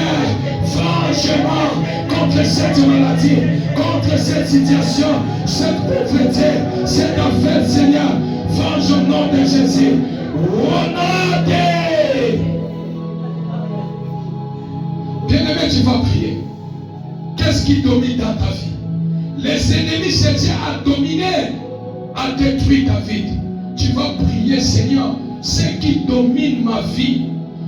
venge-moi contre cette maladie, contre cette situation, cette pauvreté, cette affaire, Seigneur. Venge au nom de Jésus. Au nom de qui domine dans ta vie. Les ennemis cherchent à dominer, à détruire ta vie. Tu vas prier, Seigneur, ce qui domine ma vie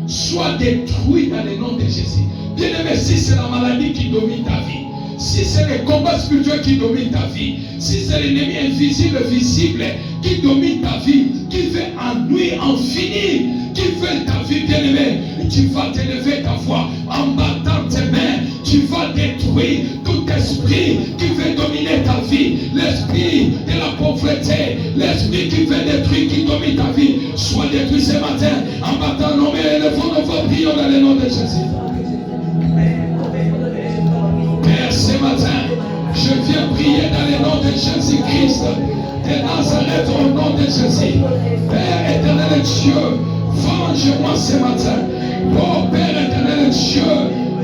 soit détruit dans le nom de Jésus. Bien-aimé, si c'est la maladie qui domine ta vie, si c'est le combat spirituel qui domine ta vie, si c'est l'ennemi invisible, visible, qui domine ta vie, qui veut ennuyer, en finir, qui veut ta vie, bien-aimé, tu vas t'élever ta voix en battant tes mains. Tu vas détruire tout esprit qui veut dominer ta vie, l'esprit de la pauvreté, l'esprit qui veut détruire, qui domine ta vie, soit détruit ce matin en battant nos mains. Élevons nos voix, prions dans le nom de Jésus. Père, ce matin, je viens prier dans le nom de Jésus-Christ de Nazareth, au nom de Jésus. Père éternel Dieu, venge-moi ce matin. Oh Père éternel Dieu,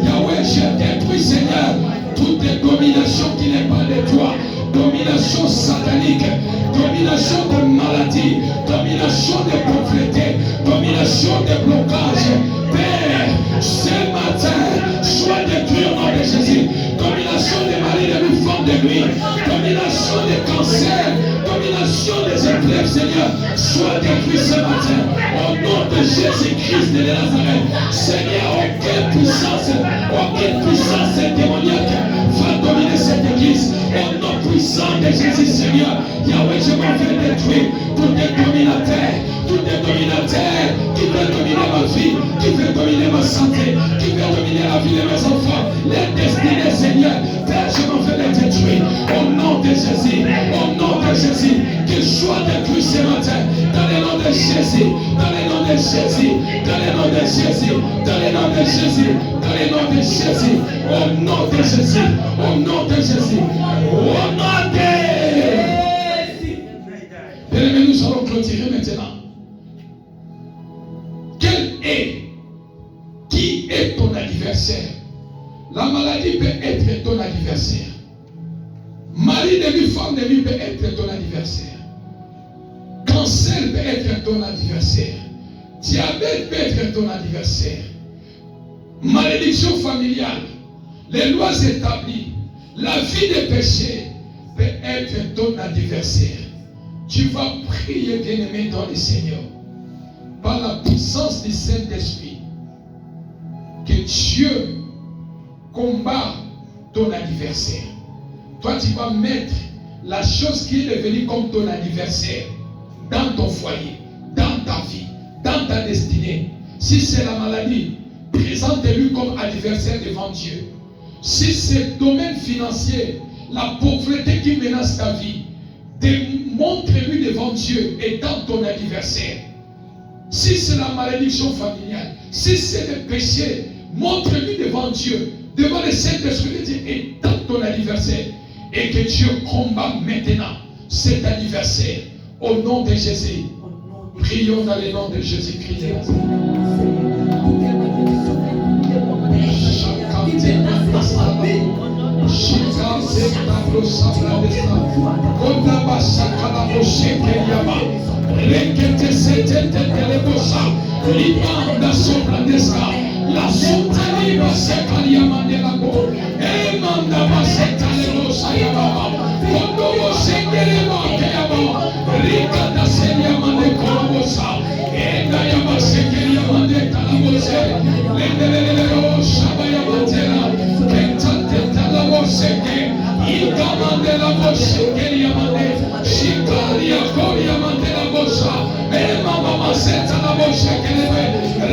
Yahweh, je détruis, Seigneur, toute domination qui n'est pas de toi, domination satanique, domination de maladie, domination de pauvreté, domination de blocage. Père, ce matin, sois détruit au nom de Jésus. Domination des maris, des femmes de nuit, domination des cancers, domination des épreuves, Seigneur, sois détruit ce matin au nom de Jésus-Christ de Nazareth. Seigneur, aucune puissance démoniaque va dominer cette église. Au nom puissant de Jésus, Seigneur, Yahweh, je m'en vais détruire tous les dominateurs, qui veulent dominer ma vie, qui veulent dominer ma santé, qui veulent dominer la vie de mes enfants, les destinées, Seigneur. Père, je m'en vais les détruire au nom de Jésus, au nom de Jésus, qu'ils soient détruits ce matin, dans le nom de Jésus, dans le nom de Jésus, dans le nom de Jésus, dans le nom de Jésus, dans le nom de Jésus, au nom de Jésus, au nom de Jésus, au nom de Jésus. Bien-aimés, nous allons clôturer maintenant. Qui est ton adversaire? La maladie peut être ton adversaire. Mari de vie, femme de vie peut être ton adversaire. Cancer peut être ton adversaire. Diabète peut être ton adversaire. Malédiction familiale, les lois établies, la vie de péché peut être ton adversaire. Tu vas prier, bien-aimé, dans le Seigneur, par la puissance du Saint-Esprit, que Dieu combat ton adversaire. Toi, tu vas mettre la chose qui est devenue comme ton adversaire dans ton foyer, dans ta vie, dans ta destinée. Si c'est la maladie, présente-lui comme adversaire devant Dieu. Si c'est le domaine financier, la pauvreté qui menace ta vie, démontre-lui devant Dieu étant ton adversaire. Si c'est la malédiction familiale, si c'est le péché, montre-lui devant Dieu, devant le Saint-Esprit de Dieu, étant ton adversaire. Et que Dieu combat maintenant cet adversaire au nom de Jésus. Prions dans le nom de Jésus-Christ. La soutanie va s'écalier la go. Et manda va s'étaler sayaba. Kondo va s'égaler ma Rika da selia mande kolobosa. Et daya va s'égaler mande kalabose. Lendelelelo shabaya matera. Kentante talaboseke. Ika mande la boseke mande. Shikaria koria mande la bosa. Et mama seta la boseke lebe.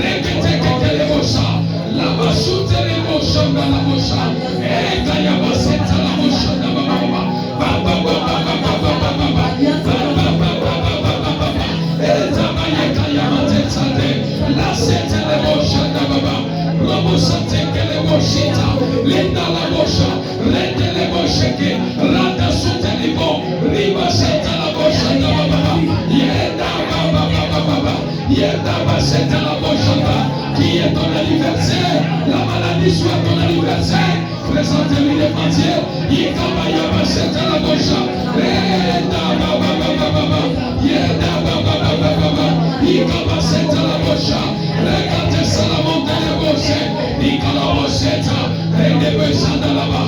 Rekete kele bosa. La basute le bosa na la bosa. Et daya va seta la bosa na baba. Baba baba baba baba baba. Baba baba baba baba. Et daya kaya mate sate. La seta le bosa na baba. Robo sate kele bosita. Linda la bosa. Rete le boseke. Rada sute le bo. Riba seta la bosa na baba. Yeda baba baba baba. Yeda va seta la bosa. Qui est ton anniversaire? La maladie soit ton anniversaire. Présente-lui devant Dieu. Yekabaya va seta la bosa. Reda baba baba baba. Yeda baba baba baba. Yekaba seta la bosa. Regate salamonte le bose. Yekala boseta. Rede besanda la ba.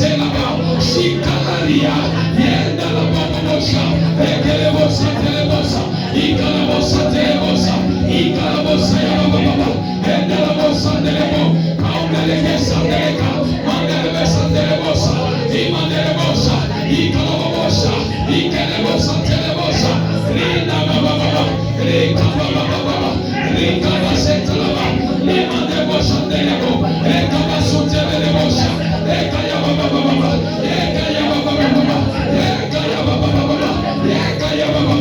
selaba, shikalaria, yenda la bobosa, ekelebosa telebosa, ikalabosa telebosa, ikalabosa ya baba, yenda la bosa telebo, kaundelebesa teleka, mandelebesa telebosa, imandelebosa, ikalabosa, ikelebosa telebosa, rina baba, rika baba, rika basetalaba, imandelebosa telebo, rika basotelebosa, rika ya baba, rika ya baba, rika ya baba, rika ya baba,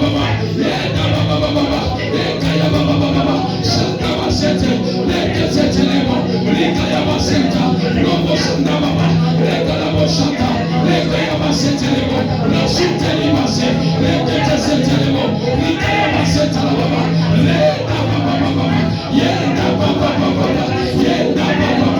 rika baba, rika ya baba, shaka basete, rika setelebo, rika ya baseta, robo sanda baba, rika la bosata, rika ya basetelebo, rasute libase, rika setelebo, rika ya baseta baba, rika baba, yenda baba, yenda baba,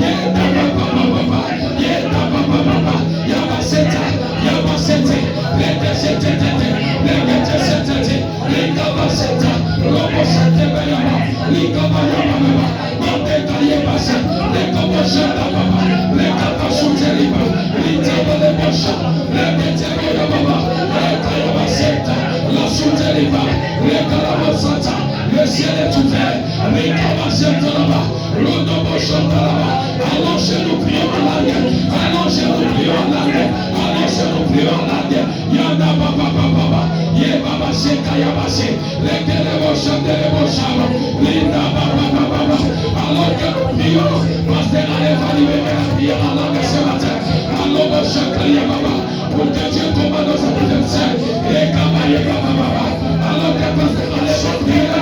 yenda baba, yenda baba, ya baseta, rika setete, rika setete, rika baseta, robo sanda baba, rika baba, manteka yebase, rika baseta baba, rika basute liba, rika balebosha, rika tebe baba, rika yabaseta, la sute liba, rika la basata, le ciel est ouvert, rika baseta là-bas, rodo boshanta là-bas, allongez-nous prions en langue, allongez-nous prions en langue, allongez-nous prions en langue, yanda baba, ye baba seka yabase, lekele boshante le boshama, linda baba, alors que nous prions, pasteur Aleva libère la prière en langue ce matin, alors boshaka yababa, pour que Dieu commande nos adversaires, et kaba yababa, alors que pasteur Aleva prie,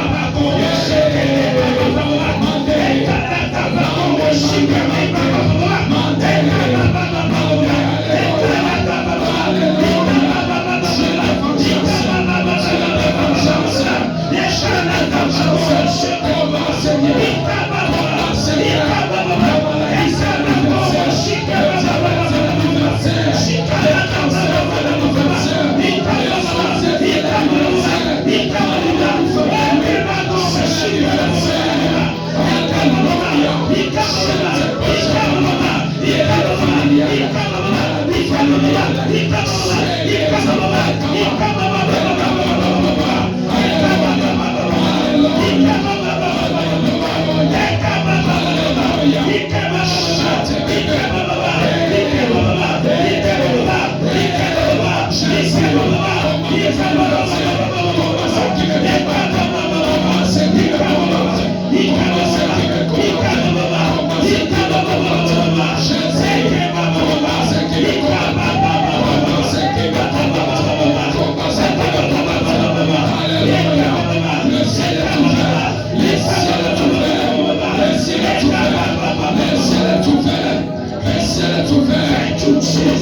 Thank you, Jesus.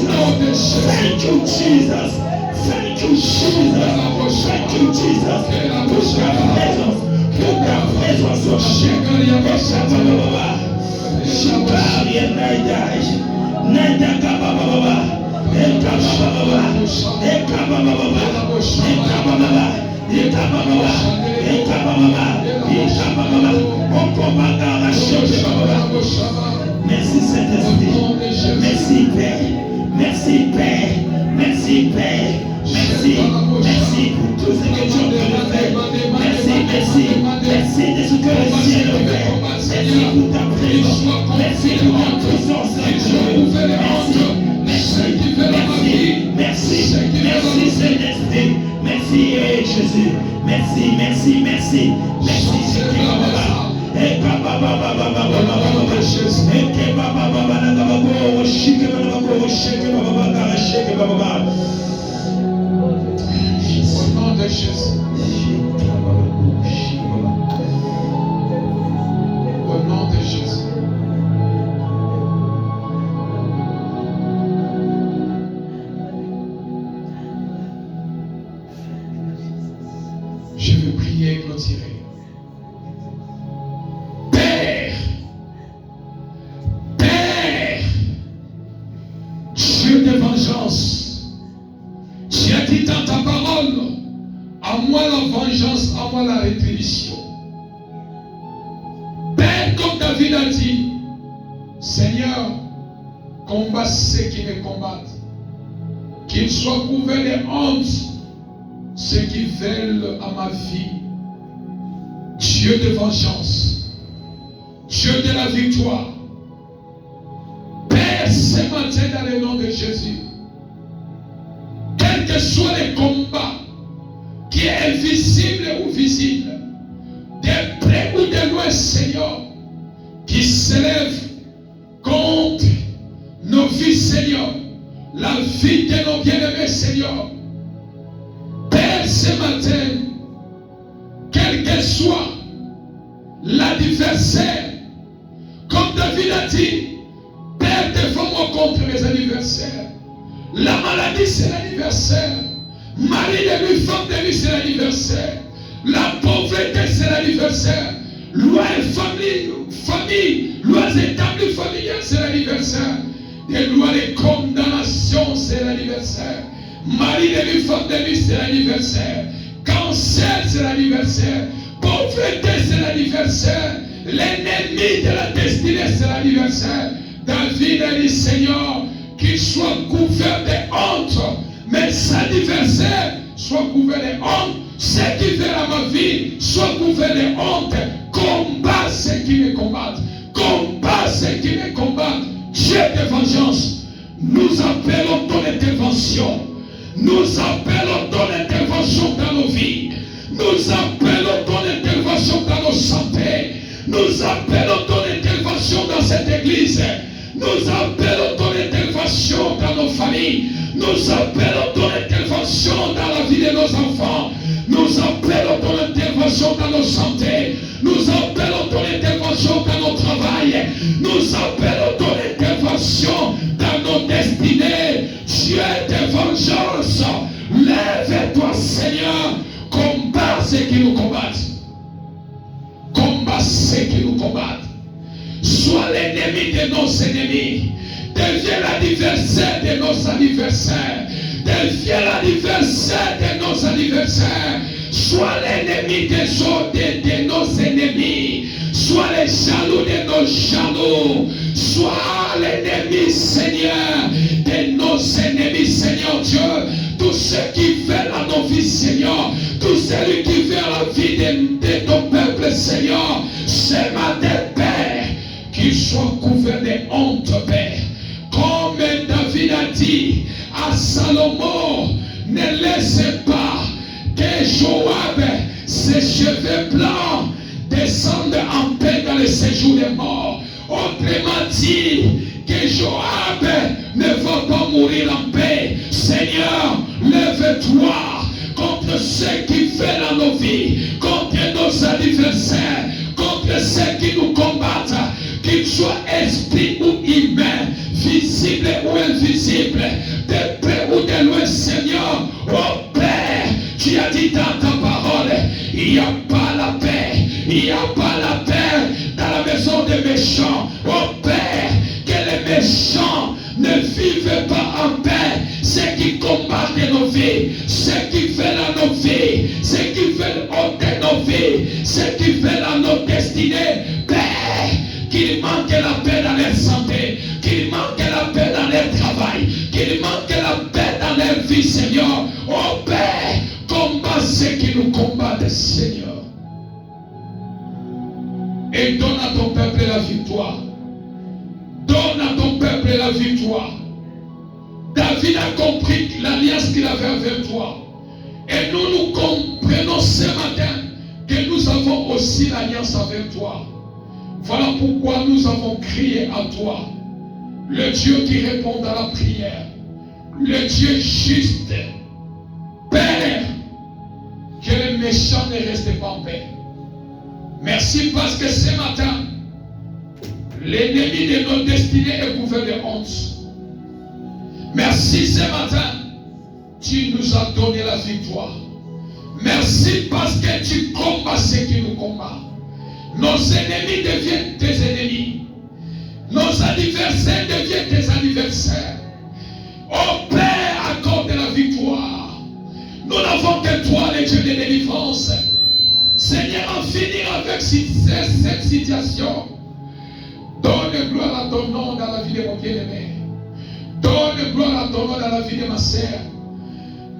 Thank you, Jesus. Thank you, Jesus. Put that presence of Shikaria Naidai. Naida Kababa. Ekababa. Merci Saint-Esprit. Merci Père. Merci Père. Merci Père. Merci pour tout ce que tu as fait. Merci de ce que le ciel a fait. Merci pour ta présence. Merci pour ta puissance. Merci Saint-Esprit. Merci Jésus. Merci. Au nom de Jésus. Au nom de Jésus. Je veux prier et clôturer. Père, Dieu de vengeance, tu as dit dans ta parole, à moi la vengeance, à moi la rétribution. Père, comme David a dit, Seigneur, combat ceux qui me combattent. Qu'ils soient couverts de honte, ceux qui veulent à ma vie. Dieu de vengeance, Dieu de la victoire. Père, ce matin dans le nom de Jésus, quel que soit le combat qui est invisible ou visible, de près ou de loin, Seigneur, qui s'élève contre nos vies, Seigneur, la vie de nos bien-aimés, Seigneur. Père, ce matin, quel que soit l'adversaire, comme David a dit, Père, défends-moi contre mes adversaires. La maladie, c'est l'adversaire. Mari de lui, femme de lui, c'est l'adversaire. La pauvreté, c'est l'adversaire. Loi et famille, lois établies familiales, c'est l'adversaire. Les lois de condamnation, c'est l'adversaire. Mari de lui, femme de lui, c'est l'adversaire. Cancer, c'est l'adversaire. Pauvreté, c'est l'adversaire. L'ennemi de la destinée, c'est l'adversaire. David a dit, Seigneur, qu'il soit couvert de honte, mais sa adversaire soit couvert de honte. Ceux qui veulent à ma vie soient couverts de honte. Combat ceux qui me combattent. Combat ceux qui me combattent. Dieu de vengeance, nous appelons ton intervention. Nous appelons ton intervention dans nos vies. Nous appelons ton intervention dans nos santé. Nous appelons ton intervention dans cette église. Nous appelons ton intervention dans nos familles. Nous appelons ton intervention dans la vie de nos enfants. Nous appelons ton intervention dans nos santé. Nous appelons ton intervention dans nos travail. Nous appelons ton intervention dans nos destinées. Dieu de vengeance, lève-toi, Seigneur. Combat ceux qui nous combattent. Combat ceux qui nous combattent. Sois l'ennemi de nos ennemis. Deviens l'adversaire de nos adversaires. Deviens l'adversaire de nos adversaires. Sois l'ennemi de nos ennemis. Sois les jaloux de nos jaloux. Sois l'ennemi, Seigneur, de nos ennemis, Seigneur Dieu. Tous ceux qui veulent à nos vies, Seigneur. Tous ceux qui veulent la vie de ton peuple, Seigneur. Ce matin, Père, qu'ils soient couverts de honte, Père. Comme David a dit à Salomon, ne laissez pas que Joab, ses cheveux blancs, descendent en paix dans le séjour des morts. Autrement dit, que Joab ne va pas mourir en paix. Seigneur, lève-toi contre ceux qui veulent à nos vies, contre nos adversaires, contre ceux qui nous combattent, qu'ils soient esprits ou humains, visibles ou invisibles, de près ou de loin, Seigneur. Oh Père, tu as dit dans ta parole, il n'y a pas la paix, il n'y a pas la paix dans la maison des méchants. Oh Père, que les méchants ne vivent pas en paix. Ceux qui combattent nos vies, ceux qui veulent à nos vies, ceux qui veulent ôter nos vies, ceux qui veulent à nos destinées, Père, qu'il manque la paix dans leur santé, qu'il manque la paix dans leur travail, qu'il manque la paix dans leur vie, Seigneur. Oh Père, combat ceux qui nous combattent, Seigneur. Et donne à ton peuple la victoire. Donne à ton peuple la victoire. David a compris l'alliance qu'il avait avec toi. Et nous comprenons ce matin que nous avons aussi l'alliance avec toi. Voilà pourquoi nous avons crié à toi, le Dieu qui répond à la prière, le Dieu juste. Père, que les méchants ne restent pas en paix. Merci parce que ce matin, l'ennemi de nos destinées est couvert de honte. Merci ce matin, tu nous as donné la victoire. Merci parce que tu combats ceux qui nous combattent. Nos ennemis deviennent tes ennemis. Nos adversaires deviennent tes adversaires. Oh Père, accorde la victoire. Nous n'avons que toi, le Dieu de délivrance. Seigneur, en finir avec cette situation. Donne gloire à ton nom dans la vie de mon bien-aimé. Donne gloire à ton nom dans la vie de ma sœur.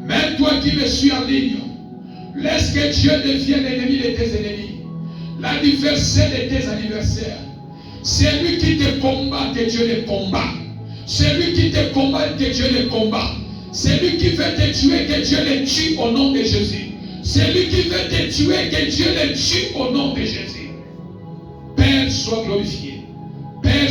Même toi qui me suis en ligne, laisse que Dieu devienne l'ennemi de tes ennemis, l'adversaire de tes adversaires. C'est lui qui te combat, que Dieu le combat. C'est lui qui te combat, que Dieu le combat. C'est lui qui veut te tuer, que Dieu le tue au nom de Jésus. C'est lui qui veut te tuer, que Dieu le tue au nom de Jésus. Père, sois glorifié.